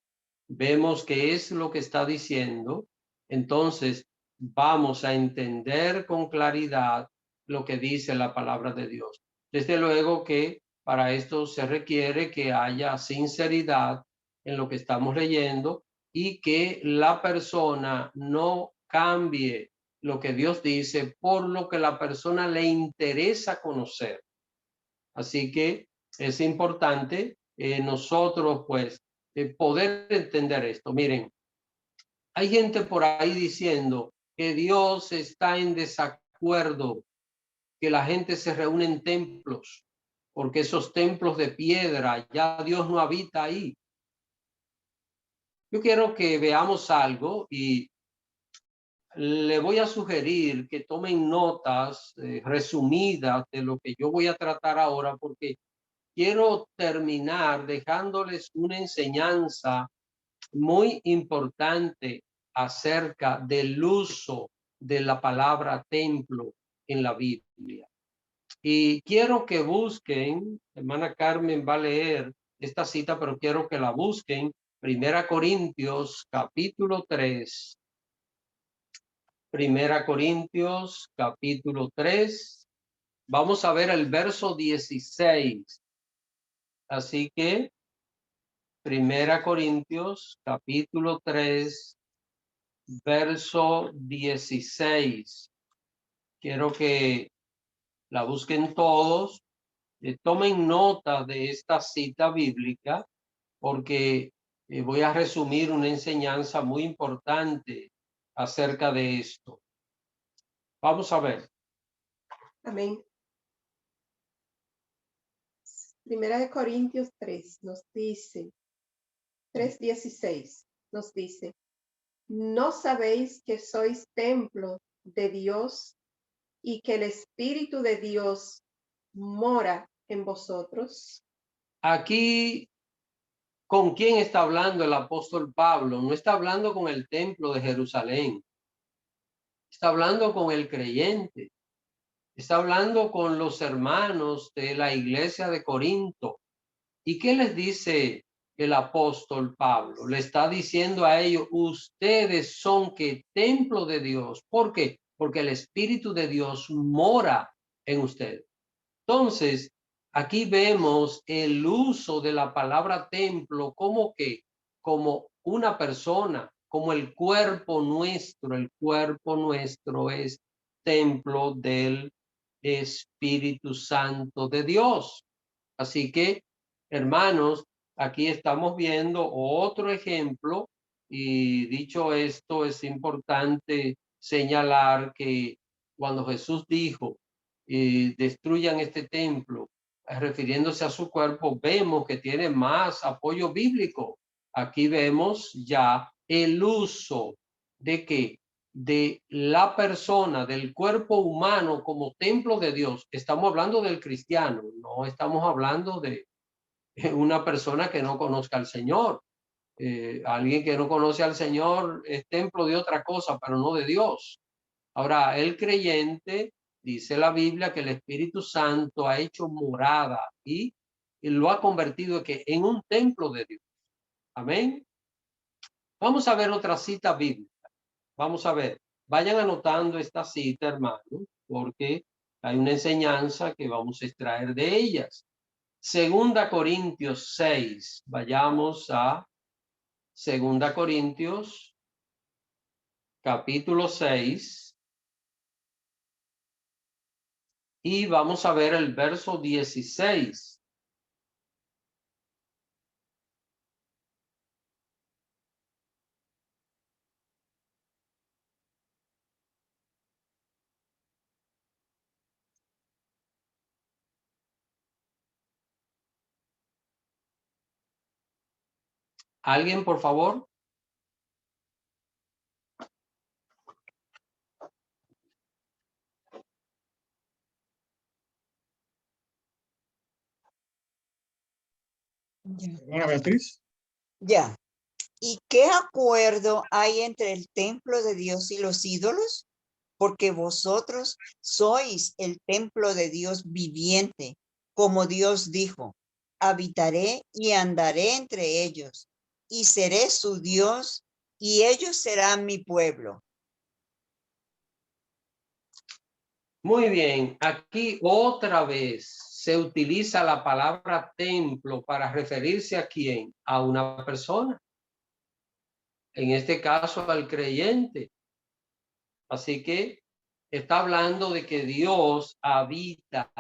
vemos qué es lo que está diciendo, entonces vamos a entender con claridad lo que dice la palabra de Dios. Desde luego que para esto se requiere que haya sinceridad en lo que estamos leyendo y que la persona no cambie lo que Dios dice por lo que la persona le interesa conocer. Así que es importante nosotros pues poder entender esto. Miren, hay gente por ahí diciendo que Dios está en desacuerdo, que la gente se reúne en templos, porque esos templos de piedra, ya Dios no habita ahí. Yo quiero que veamos algo y le voy a sugerir que tomen notas resumidas de lo que yo voy a tratar ahora, porque quiero terminar dejándoles una enseñanza muy importante acerca del uso de la palabra templo en la Biblia. Y quiero que busquen, hermana Carmen va a leer esta cita, pero quiero que la busquen, 1 Corintios capítulo 3. 1 Corintios capítulo 3. Vamos a ver el verso 16. Así que 1 Corintios capítulo 3, verso 16. Quiero que la busquen todos. Tomen nota de esta cita bíblica porque voy a resumir una enseñanza muy importante acerca de esto. Vamos a ver. Amén. Primera de Corintios 3 nos dice, 3:16 nos dice, ¿no sabéis que sois templo de Dios y que el Espíritu de Dios mora en vosotros? Aquí, ¿con quién está hablando el apóstol Pablo? No está hablando con el templo de Jerusalén. Está hablando con el creyente. Está hablando con los hermanos de la iglesia de Corinto. ¿Y qué les dice el apóstol Pablo? Le está diciendo a ellos, ustedes son que templo de Dios. ¿Por qué? Porque el Espíritu de Dios mora en ustedes. Entonces, aquí vemos el uso de la palabra templo como que, como una persona, como el cuerpo nuestro. El cuerpo nuestro es templo del Espíritu Santo de Dios. Así que, hermanos, aquí estamos viendo otro ejemplo y dicho esto, es importante señalar que cuando Jesús dijo, destruyan este templo, refiriéndose a su cuerpo, vemos que tiene más apoyo bíblico. Aquí vemos ya el uso de que de la persona, del cuerpo humano como templo de Dios. Estamos hablando del cristiano, no estamos hablando de una persona que no conozca al Señor. Alguien que no conoce al Señor es templo de otra cosa, pero no de Dios. Ahora, el creyente, dice la Biblia, que el Espíritu Santo ha hecho morada y lo ha convertido en un templo de Dios. Amén. Vamos a ver otra cita bíblica. Vamos a ver. Vayan anotando esta cita, hermano, porque hay una enseñanza que vamos a extraer de ellas. Segunda Corintios 6. Vayamos a Segunda Corintios, capítulo 6. Y vamos a ver el verso 16. ¿Alguien, por favor? Hermana Beatriz. Ya. ¿Y qué acuerdo hay entre el templo de Dios y los ídolos? Porque vosotros sois el templo de Dios viviente, como Dios dijo, habitaré y andaré entre ellos, y seré su Dios, y ellos serán mi pueblo. Muy bien, aquí otra vez se utiliza la palabra templo para referirse a quién, a una persona. En este caso al creyente. Así que está hablando de que Dios habita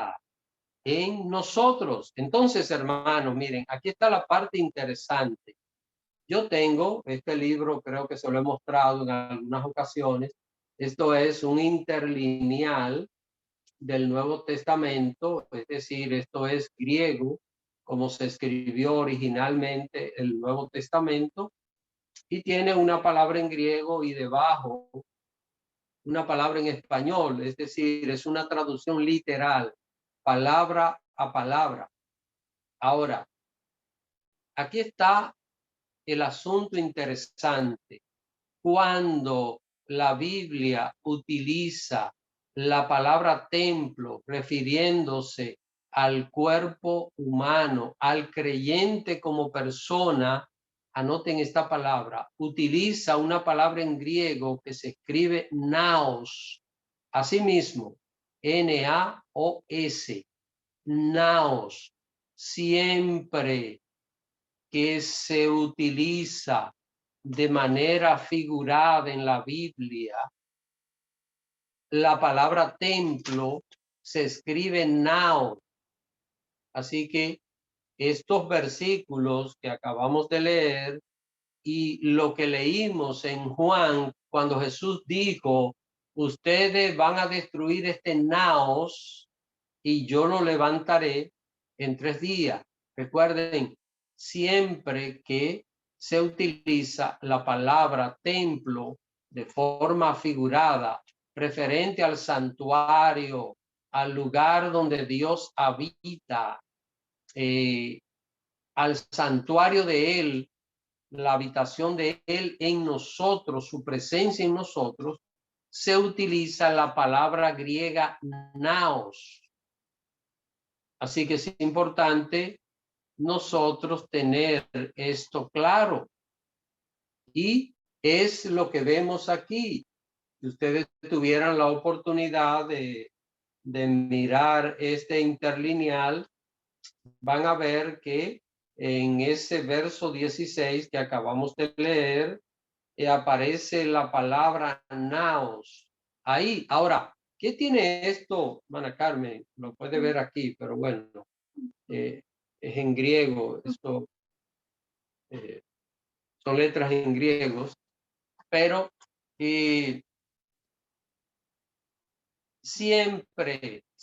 en nosotros. Entonces, hermanos, miren, aquí está la parte interesante. Yo tengo este libro, creo que se lo he mostrado en algunas ocasiones. Esto es un interlineal del Nuevo Testamento, es decir, esto es griego, como se escribió originalmente el Nuevo Testamento, y tiene una palabra en griego y debajo una palabra en español, es decir, es una traducción literal, palabra a palabra. Ahora, aquí está el asunto interesante. Cuando la Biblia utiliza la palabra templo refiriéndose al cuerpo humano, al creyente como persona, anoten esta palabra, utiliza una palabra en griego que se escribe naos, asimismo, N-A-O-S, naos, siempre que se utiliza de manera figurada en la Biblia, la palabra templo se escribe naos. Así que estos versículos que acabamos de leer y lo que leímos en Juan, cuando Jesús dijo, ustedes van a destruir este naos y yo lo levantaré en 3 días. Recuerden, siempre que se utiliza la palabra templo de forma figurada, referente al santuario, al lugar donde Dios habita, al santuario de Él, la habitación de Él en nosotros, su presencia en nosotros, se utiliza la palabra griega naos. Así que es importante nosotros tener esto claro. Y es lo que vemos aquí. Si ustedes tuvieran la oportunidad de mirar este interlineal, van a ver que en ese verso 16 que acabamos de leer, aparece la palabra naos. Ahí, ahora, ¿qué tiene esto, Mana Carmen? Lo puede ver aquí, pero bueno, es en griego, esto son letras en griegos, pero siempre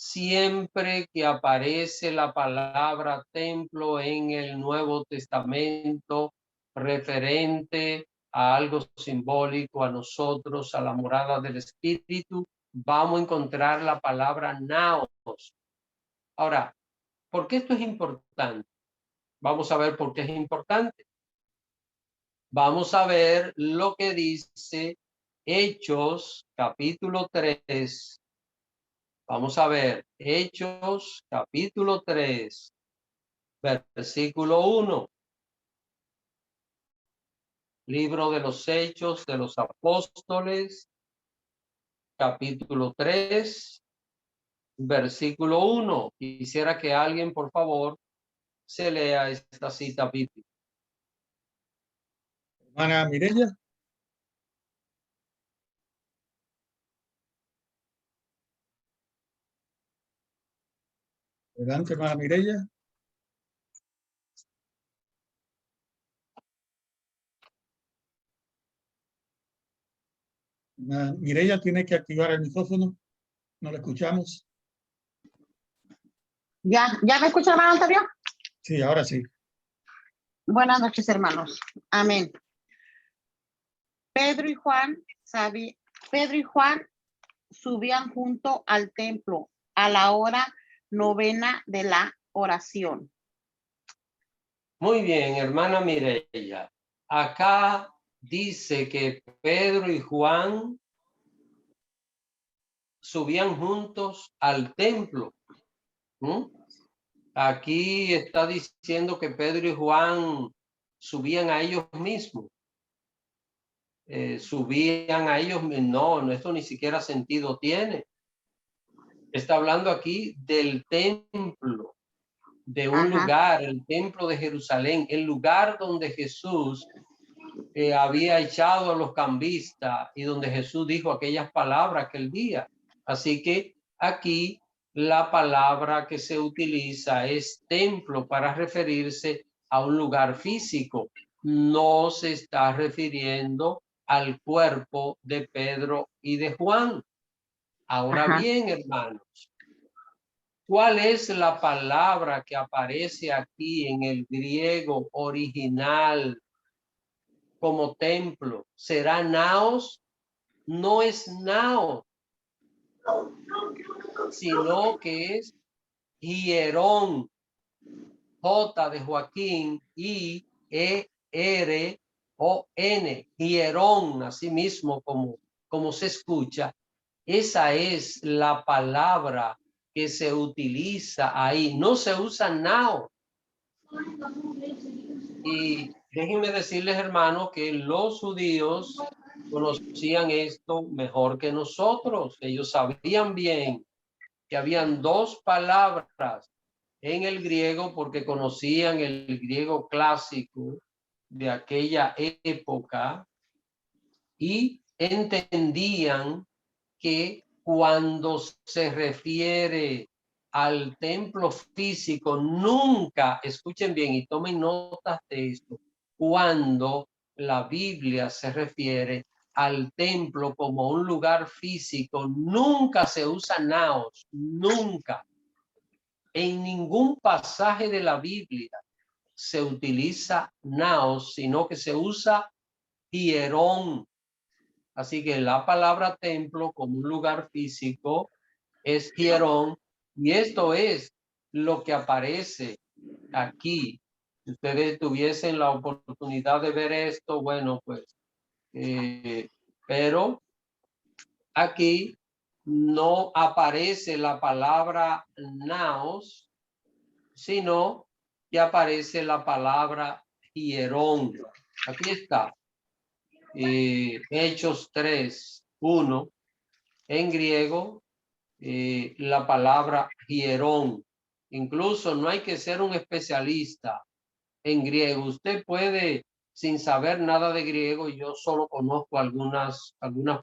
que aparece la palabra templo en el Nuevo Testamento, referente a algo simbólico, a nosotros, a la morada del Espíritu, vamos a encontrar la palabra naos. Ahora, ¿por qué esto es importante? Vamos a ver por qué es importante. Vamos a ver lo que dice Hechos, capítulo 3. Vamos a ver Hechos, capítulo 3, versículo 1. Libro de los Hechos de los Apóstoles, capítulo 3, versículo 1. Quisiera que alguien, por favor, se lea esta cita bíblica. Hermana Mireya. Adelante, hermana Mireya. Mireya tiene que activar el micrófono. No la escuchamos. ¿Ya me escucha, hermano anterior? Sí, ahora sí. Buenas noches, hermanos. Amén. Pedro y Juan subían junto al templo a la hora 9 de la oración. Muy bien, hermana Mireya. Acá dice que Pedro y Juan subían juntos al templo. Aquí está diciendo que Pedro y Juan subían a ellos mismos. Subían a ellos, no, esto ni siquiera sentido tiene. Está hablando aquí del templo, de un lugar, el templo de Jerusalén, el lugar donde Jesús había echado a los cambistas y donde Jesús dijo aquellas palabras aquel día. Así que aquí la palabra que se utiliza es templo para referirse a un lugar físico. No se está refiriendo al cuerpo de Pedro y de Juan. Ahora bien, hermanos, ¿cuál es la palabra que aparece aquí en el griego original como templo? ¿Será naos? No es naos, sino que es hierón. J de Joaquín, I-E-R-O-N, hierón, así mismo como se escucha. Esa es la palabra que se utiliza ahí. No se usa nao. Y déjenme decirles, hermanos, que los judíos conocían esto mejor que nosotros. Ellos sabían bien que habían dos palabras en el griego porque conocían el griego clásico de aquella época y entendían que cuando se refiere al templo físico, nunca, escuchen bien y tomen notas de esto, cuando la Biblia se refiere al templo como un lugar físico, nunca se usa naos, nunca. En ningún pasaje de la Biblia se utiliza naos, sino que se usa hierón. Así que la palabra templo como un lugar físico es hierón, y esto es lo que aparece aquí. Si ustedes tuviesen la oportunidad de ver esto, bueno, pues, pero aquí no aparece la palabra naos, sino que aparece la palabra hierón. Aquí está. Hechos 3:1 en griego, la palabra hierón. Incluso no hay que ser un especialista en griego. Usted puede, sin saber nada de griego, yo solo conozco algunas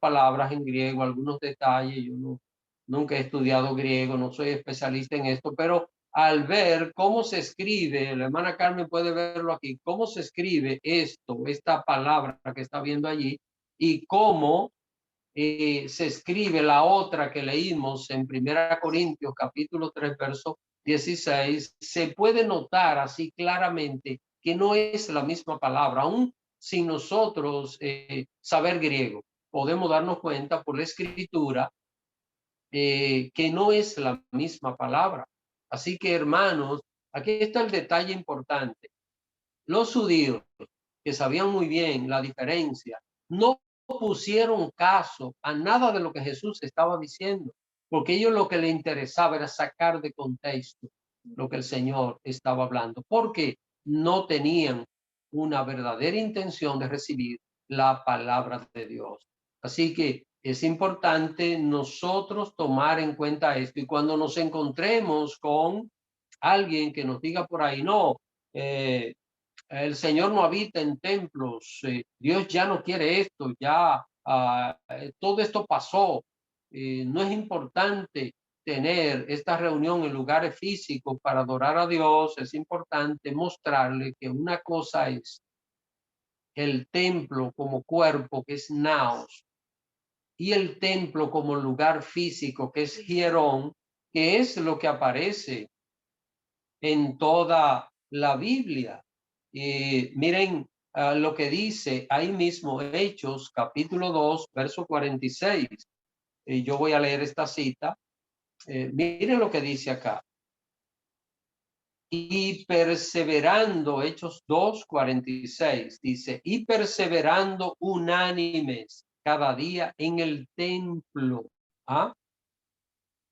palabras en griego, algunos detalles. Yo nunca he estudiado griego, no soy especialista en esto, pero al ver cómo se escribe, la hermana Carmen puede verlo aquí, cómo se escribe esta palabra que está viendo allí, y cómo se escribe la otra que leímos en 1 Corintios capítulo 3 verso 16, se puede notar así claramente que no es la misma palabra. Aún sin nosotros saber griego, podemos darnos cuenta por la escritura que no es la misma palabra. Así que, hermanos, aquí está el detalle importante. Los judíos, que sabían muy bien la diferencia, no pusieron caso a nada de lo que Jesús estaba diciendo, porque ellos lo que les interesaba era sacar de contexto lo que el Señor estaba hablando, porque no tenían una verdadera intención de recibir la palabra de Dios. Así que es importante nosotros tomar en cuenta esto, y cuando nos encontremos con alguien que nos diga por ahí, no, el Señor no habita en templos, Dios ya no quiere esto, ya todo esto pasó, no es importante tener esta reunión en lugares físicos para adorar a Dios, es importante mostrarle que una cosa es el templo como cuerpo, que es naos, y el templo como lugar físico, que es hierón, que es lo que aparece en toda la Biblia. Miren lo que dice ahí mismo Hechos, capítulo 2, verso 46. Yo voy a leer esta cita. Miren lo que dice acá. Y perseverando, Hechos 2, 46, dice, y perseverando unánimes cada día en el templo,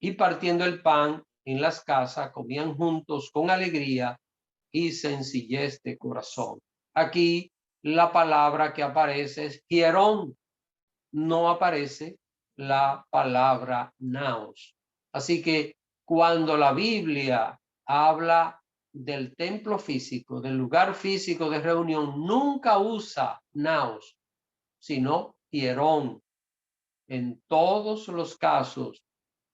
y partiendo el pan en las casas, comían juntos con alegría y sencillez de corazón. Aquí la palabra que aparece es hierón, no aparece la palabra naos. Así que cuando la Biblia habla del templo físico, del lugar físico de reunión, nunca usa naos, sino hierón. En todos los casos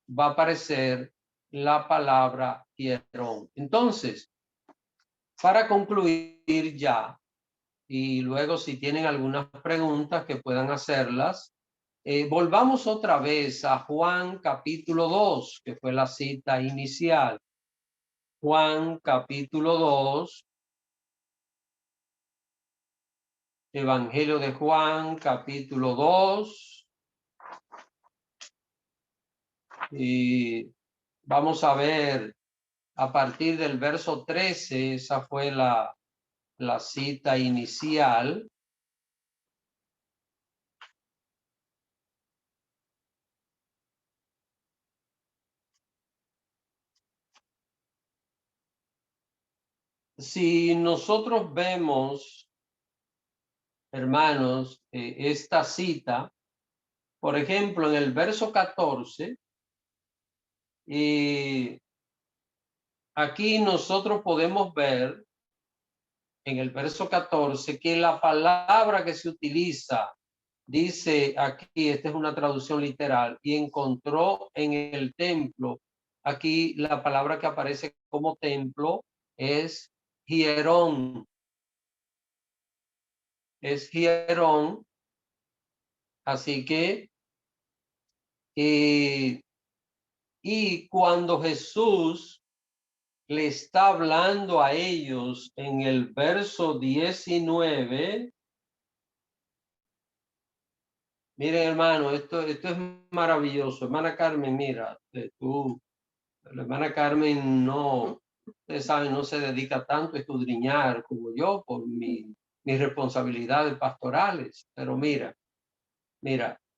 va a aparecer la palabra hierón. Entonces, para concluir ya, y luego si tienen algunas preguntas que puedan hacerlas, volvamos otra vez a Juan capítulo 2, que fue la cita inicial. Juan capítulo 2, Evangelio de Juan capítulo 2, y vamos a ver a partir del verso 13, esa fue la cita inicial. Si nosotros vemos, hermanos, esta cita, por ejemplo, en el verso 14, aquí nosotros podemos ver en el verso 14 que la palabra que se utiliza, dice aquí, esta es una traducción literal, y encontró en el templo, aquí la palabra que aparece como templo es hierón. Es hierón. Así que, y cuando Jesús le está hablando a ellos en el verso 19, miren hermano, esto es maravilloso. Hermana Carmen, mira, la hermana Carmen no, ustedes saben, no se dedica tanto a escudriñar como yo por mis responsabilidades pastorales, pero mira,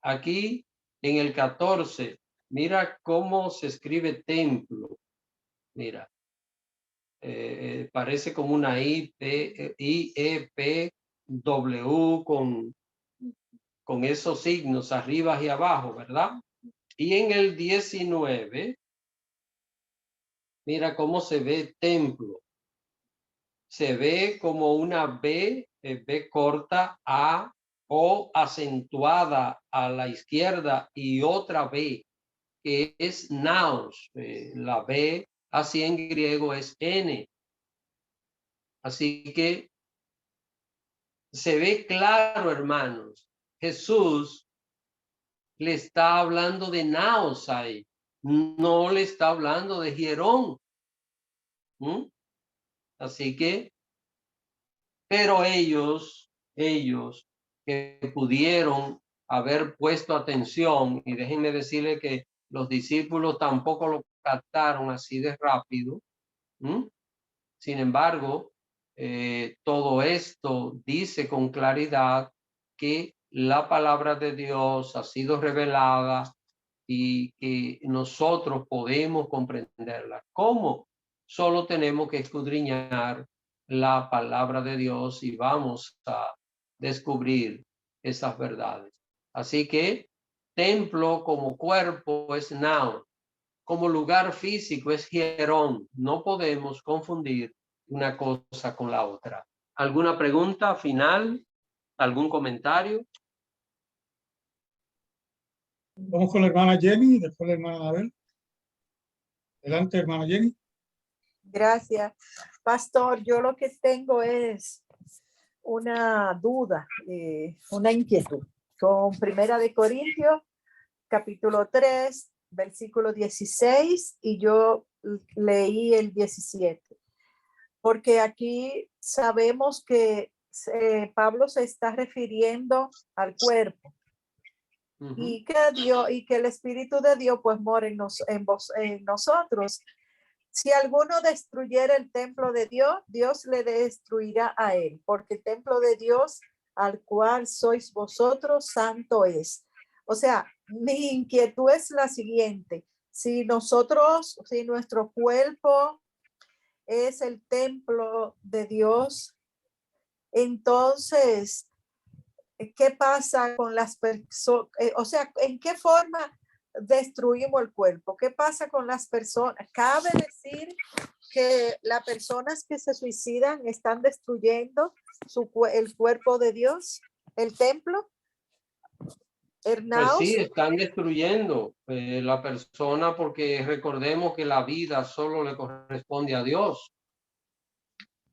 aquí en el 14, mira cómo se escribe templo. Mira, parece como una I-E-P-W con esos signos arriba y abajo, ¿verdad? Y en el 19, mira cómo se ve templo. Se ve como una B, B corta, A, O acentuada a la izquierda y otra B, que es naos. La B así en griego es N. Así que se ve claro, hermanos. Jesús le está hablando de naos ahí. No le está hablando de hierón. Así que, pero ellos que pudieron haber puesto atención, y déjenme decirle que los discípulos tampoco lo captaron así de rápido. Sin embargo, todo esto dice con claridad que la palabra de Dios ha sido revelada y que nosotros podemos comprenderla. ¿Cómo? Solo tenemos que escudriñar la palabra de Dios y vamos a descubrir esas verdades. Así que templo como cuerpo es naos, como lugar físico es Hierón. No podemos confundir una cosa con la otra. ¿Alguna pregunta final? ¿Algún comentario? Vamos con la hermana Jenny y después la hermana Abel. Adelante, hermana Jenny. Gracias. Pastor, yo lo que tengo es una duda, una inquietud. Con Primera de Corintios, capítulo 3, versículo 16, y yo leí el 17. Porque aquí sabemos que Pablo se está refiriendo al cuerpo. Y que Dios y que el Espíritu de Dios pues mora en nosotros. Si alguno destruyera el templo de Dios, Dios le destruirá a él, porque el templo de Dios al cual sois vosotros, santo es. O sea, mi inquietud es la siguiente: si nuestro cuerpo es el templo de Dios, entonces, ¿qué pasa con las personas? O sea, ¿en qué forma destruimos el cuerpo? ¿Qué pasa con las personas? ¿Cabe decir que las personas que se suicidan están destruyendo el cuerpo de Dios, el templo? Pues sí, están destruyendo la persona, porque recordemos que la vida solo le corresponde a Dios.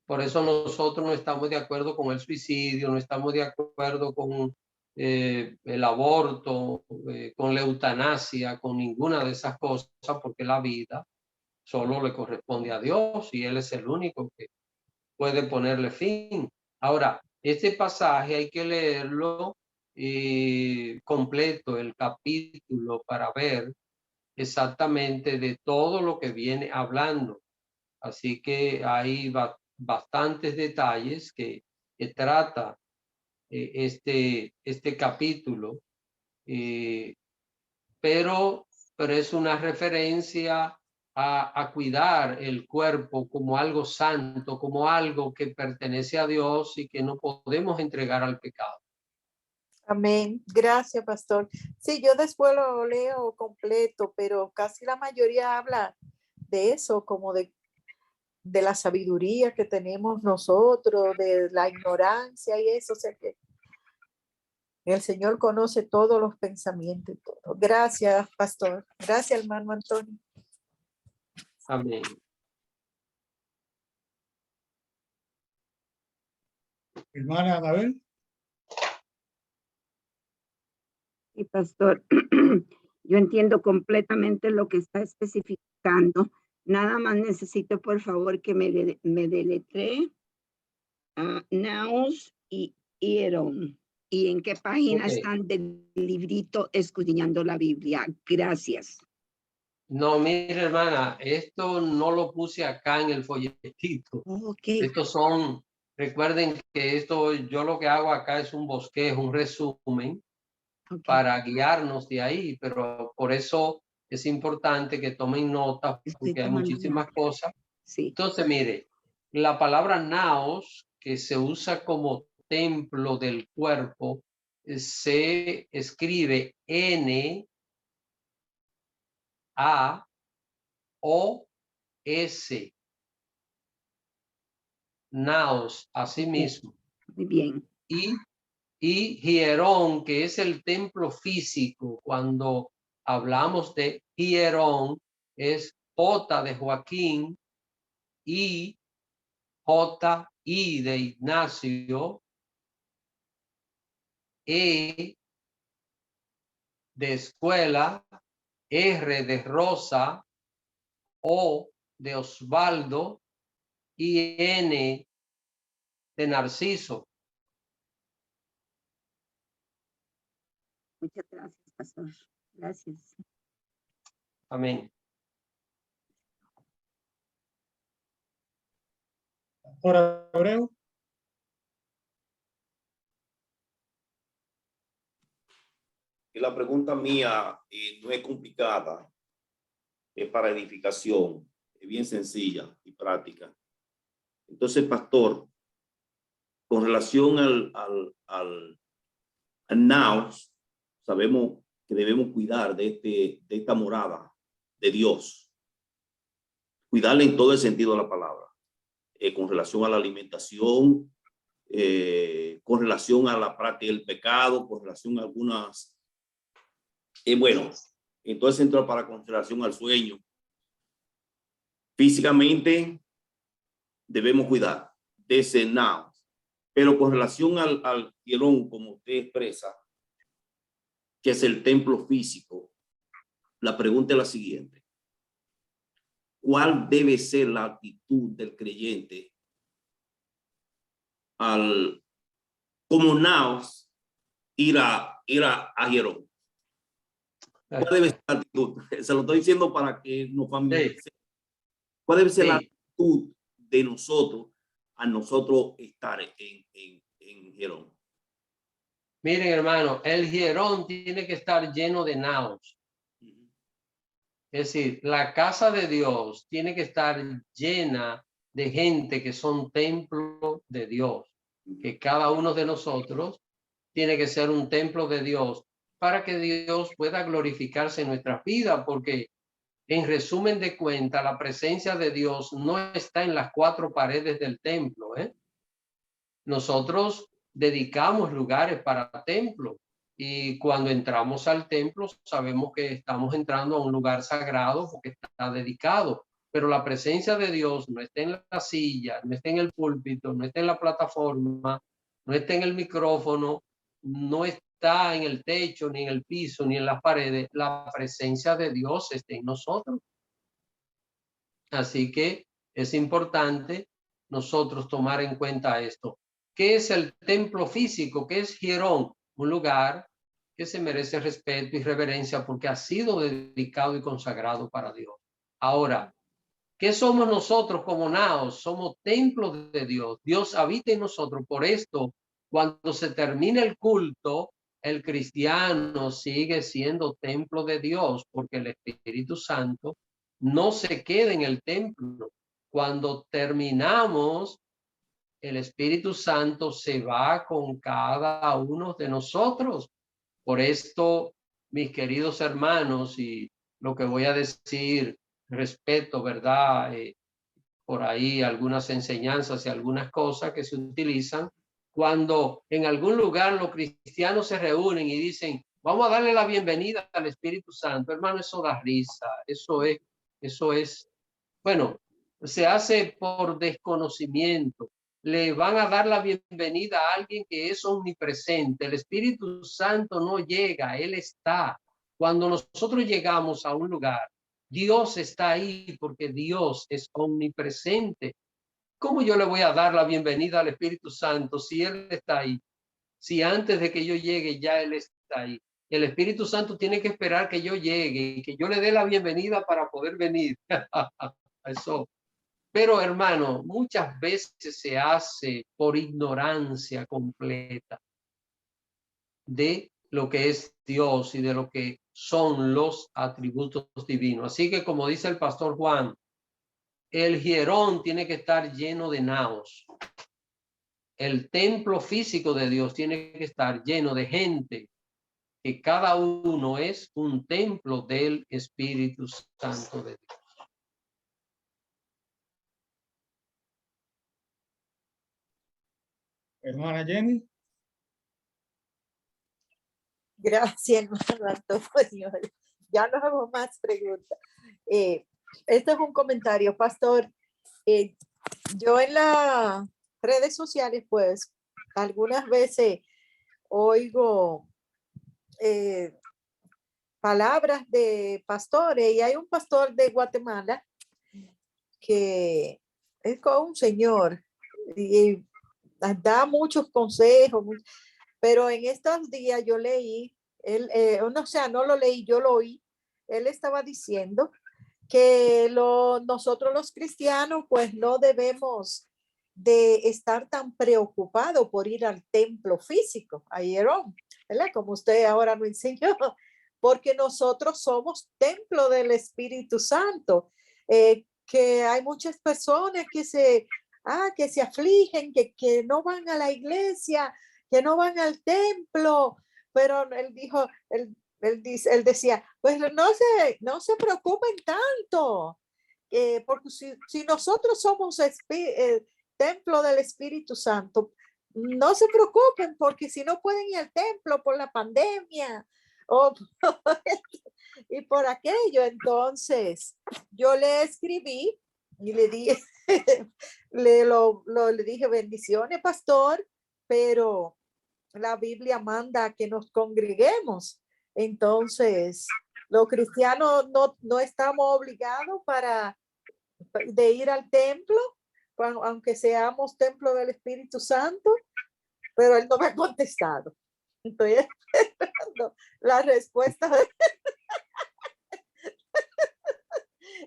Por eso nosotros no estamos de acuerdo con el suicidio, no estamos de acuerdo con el aborto, con la eutanasia, con ninguna de esas cosas, porque la vida solo le corresponde a Dios y Él es el único que puede ponerle fin. Ahora, este pasaje hay que leerlo completo, el capítulo, para ver exactamente de todo lo que viene hablando. Así que hay bastantes detalles que trata este capítulo, pero es una referencia a cuidar el cuerpo como algo santo, como algo que pertenece a Dios y que no podemos entregar al pecado. Amén. Gracias, pastor. Sí, yo después lo leo completo, pero casi la mayoría habla de eso, como de la sabiduría que tenemos nosotros, de la ignorancia y eso. O sea que el Señor conoce todos los pensamientos. Todo. Gracias, pastor. Gracias, hermano Antonio. Amén. Hermana Abel. Sí, pastor. Yo entiendo completamente lo que está especificando. Nada más necesito, por favor, que me deletree Naos y Hierón. ¿Y en qué página están del librito Escudriñando la Biblia? Gracias. No, mire, hermana, esto no lo puse acá en el folletito. Estos son, recuerden que esto, yo lo que hago acá es un bosquejo, un resumen para guiarnos de ahí, pero por eso es importante que tomen nota, porque hay muchísimas cosas. Sí. Entonces, mire, la palabra naos, que se usa como templo del cuerpo, se escribe N-A-O-S. Naos, así mismo. Muy bien. Y Hierón, que es el templo físico. Cuando hablamos de Hierón, es J de Joaquín, I, J, I de Ignacio, E de escuela, R de Rosa, O de Osvaldo y N de Narciso. Muchas gracias, pastor. Gracias. Amén. Ahora, Abreu. Y la pregunta mía no es complicada, es para edificación, es bien sencilla y práctica. Entonces, pastor, con relación al naos, sabemos que debemos cuidar de esta morada de Dios. Cuidarle en todo el sentido de la palabra, con relación a la alimentación, con relación a la práctica del pecado, con relación a algunas, bueno, en todo el sentido para con relación al sueño. Físicamente debemos cuidar, desenados, pero con relación al hierón, como usted expresa, que es el templo físico, la pregunta es la siguiente: ¿cuál debe ser la actitud del creyente al, como naos, ir a hierón? ¿Cuál debe ser la actitud? Se lo estoy diciendo para que nos familiaricemos. Sí. ¿Cuál debe ser la Sí. actitud de nosotros a nosotros estar en hierón? Miren, hermano, el hierón tiene que estar lleno de naos. Es decir, la casa de Dios tiene que estar llena de gente que son templo de Dios. Que cada uno de nosotros tiene que ser un templo de Dios para que Dios pueda glorificarse en nuestras vidas, porque en resumen de cuentas, la presencia de Dios no está en las cuatro paredes del templo. Nosotros dedicamos lugares para templo y cuando entramos al templo sabemos que estamos entrando a un lugar sagrado porque está dedicado, pero la presencia de Dios no está en la silla, no está en el púlpito, no está en la plataforma, no está en el micrófono, no está en el techo, ni en el piso, ni en las paredes. La presencia de Dios está en nosotros. Así que es importante nosotros tomar en cuenta esto. ¿Qué es el templo físico? ¿Qué es hierón? Un lugar que se merece respeto y reverencia porque ha sido dedicado y consagrado para Dios. Ahora, ¿qué somos nosotros como naos? Somos templos de Dios. Dios habita en nosotros. Por esto, cuando se termina el culto, el cristiano sigue siendo templo de Dios porque el Espíritu Santo no se queda en el templo. Cuando terminamos, el Espíritu Santo se va con cada uno de nosotros. Por esto, mis queridos hermanos, y lo que voy a decir, respeto, ¿verdad? Por ahí algunas enseñanzas y algunas cosas que se utilizan cuando en algún lugar los cristianos se reúnen y dicen, vamos a darle la bienvenida al Espíritu Santo. Hermano, eso da risa. Eso es, bueno, se hace por desconocimiento. Le van a dar la bienvenida a alguien que es omnipresente. El Espíritu Santo no llega, Él está. Cuando nosotros llegamos a un lugar, Dios está ahí porque Dios es omnipresente. ¿Cómo yo le voy a dar la bienvenida al Espíritu Santo si Él está ahí? Si antes de que yo llegue ya Él está ahí. El Espíritu Santo tiene que esperar que yo llegue y que yo le dé la bienvenida para poder venir. Eso. Pero hermano, muchas veces se hace por ignorancia completa de lo que es Dios y de lo que son los atributos divinos. Así que como dice el pastor Juan, el hierón tiene que estar lleno de naos. El templo físico de Dios tiene que estar lleno de gente, que cada uno es un templo del Espíritu Santo de Dios. Hermana Jenny. Gracias, hermano Antonio. Ya no hago más preguntas. Este es un comentario, pastor. Yo en las redes sociales, pues, algunas veces oigo palabras de pastores y hay un pastor de Guatemala que es con un señor y da muchos consejos, pero en estos días yo leí, no lo leí, yo lo oí, él estaba diciendo que nosotros los cristianos pues no debemos de estar tan preocupados por ir al templo físico, a Hierón, ¿verdad? Como usted ahora nos enseñó, porque nosotros somos templo del Espíritu Santo, que hay muchas personas que se afligen, que no van a la iglesia, que no van al templo, pero él decía, Pues no se preocupen tanto, porque si nosotros somos el templo del Espíritu Santo, no se preocupen, porque si no pueden ir al templo por la pandemia o y por aquello, entonces yo le escribí y le dije, le dije bendiciones, pastor, pero la Biblia manda que nos congreguemos. Entonces, los cristianos no estamos obligados de ir al templo, aunque seamos templo del Espíritu Santo, pero él no me ha contestado. Estoy esperando la respuesta del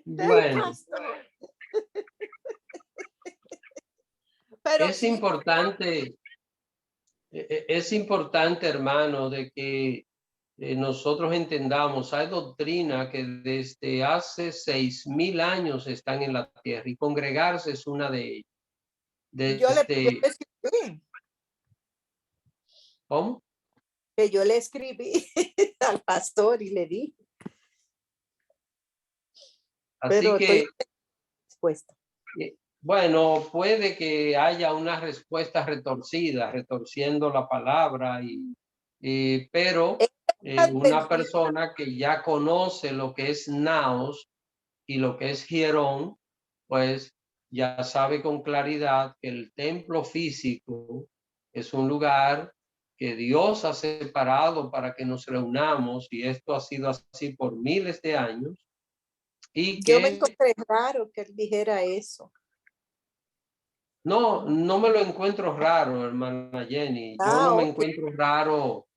Bueno, pastor. Pero es importante, hermano, de que nosotros entendamos, hay doctrina que desde hace 6,000 años están en la tierra y congregarse es una de ellas. yo le escribí, ¿Cómo? que yo le escribí al pastor y le dije, Así pero que, estoy dispuesta. bueno, puede que haya una respuesta retorcida, retorciendo la palabra, pero una persona que ya conoce lo que es naos y lo que es hierón, pues ya sabe con claridad que el templo físico es un lugar que Dios ha separado para que nos reunamos, y esto ha sido así por miles de años. Y Yo me que encontré raro que él dijera eso. no me lo encuentro raro, hermana Jenny. Yo no me encuentro raro.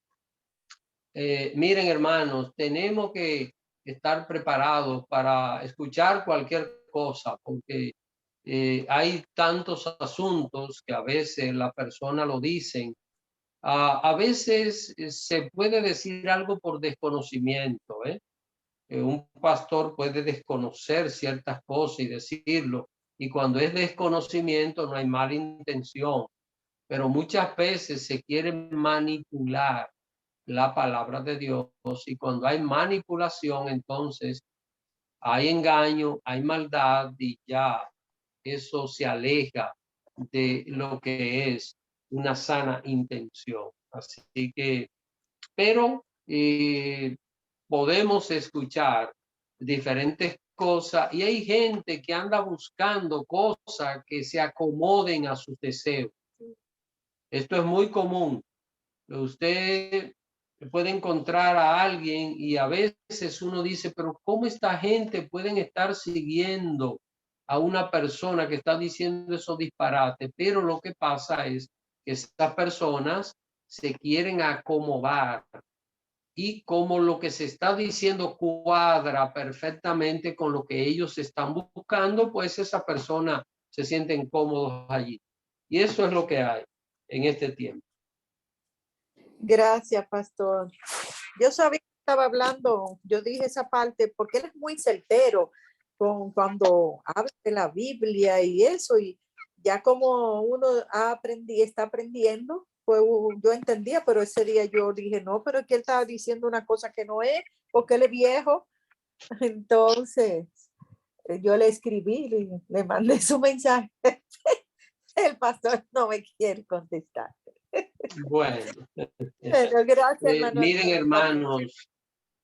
Miren, hermanos, tenemos que estar preparados para escuchar cualquier cosa, porque hay tantos asuntos que a veces la persona lo dicen. A veces se puede decir algo por desconocimiento, un pastor puede desconocer ciertas cosas y decirlo, y cuando es desconocimiento no hay mala intención, pero muchas veces se quiere manipular la palabra de Dios, y cuando hay manipulación, entonces hay engaño, hay maldad, y ya eso se aleja de lo que es una sana intención. Así que, pero podemos escuchar diferentes cosas, y hay gente que anda buscando cosas que se acomoden a sus deseos. Esto es muy común. Usted puede encontrar a alguien y a veces uno dice, pero ¿cómo esta gente pueden estar siguiendo a una persona que está diciendo esos disparates? Pero lo que pasa es que estas personas se quieren acomodar, y como lo que se está diciendo cuadra perfectamente con lo que ellos están buscando, pues esa persona se sienten cómodos allí. Y eso es lo que hay en este tiempo. Gracias, pastor. Yo sabía que estaba hablando, yo dije esa parte porque él es muy certero cuando habla de la Biblia y eso, y ya como uno está aprendiendo, pues yo entendía, pero ese día yo dije, no, pero es que él estaba diciendo una cosa que no es, porque él es viejo. Entonces, yo le escribí, le mandé su mensaje. El pastor no me quiere contestar. Bueno, Pero gracias, hermano. miren, hermanos,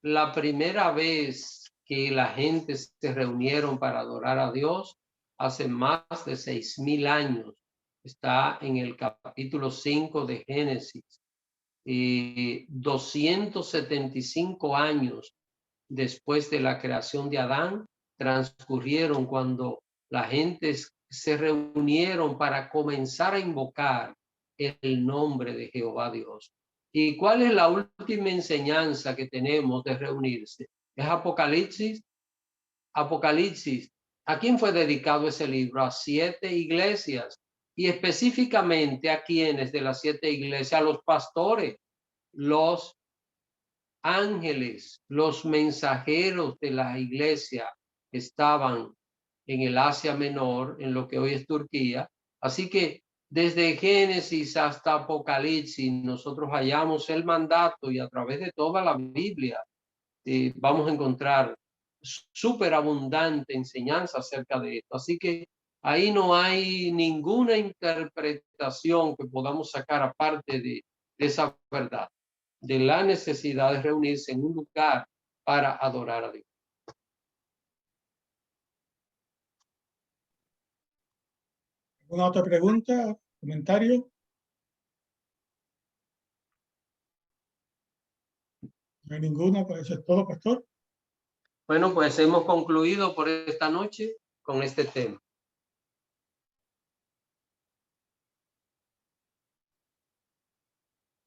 la primera vez que la gente se reunieron para adorar a Dios hace más de 6,000 años. Está en el capítulo 5 de Génesis. 275 años después de la creación de Adán transcurrieron cuando la gente se reunieron para comenzar a invocar el nombre de Jehová Dios. ¿Y cuál es la última enseñanza que tenemos de reunirse? Es Apocalipsis. Apocalipsis. ¿A quién fue dedicado ese libro? A 7 iglesias. Y específicamente a quienes de las 7 iglesias, a los pastores, los ángeles, los mensajeros de la iglesia estaban en el Asia Menor, en lo que hoy es Turquía. Así que desde Génesis hasta Apocalipsis nosotros hallamos el mandato, y a través de toda la Biblia vamos a encontrar súper abundante enseñanza acerca de esto. Así que ahí no hay ninguna interpretación que podamos sacar aparte de esa verdad, de la necesidad de reunirse en un lugar para adorar a Dios. ¿Alguna otra pregunta, comentario? No hay ninguna, pues eso es todo, pastor. Bueno, pues hemos concluido por esta noche con este tema.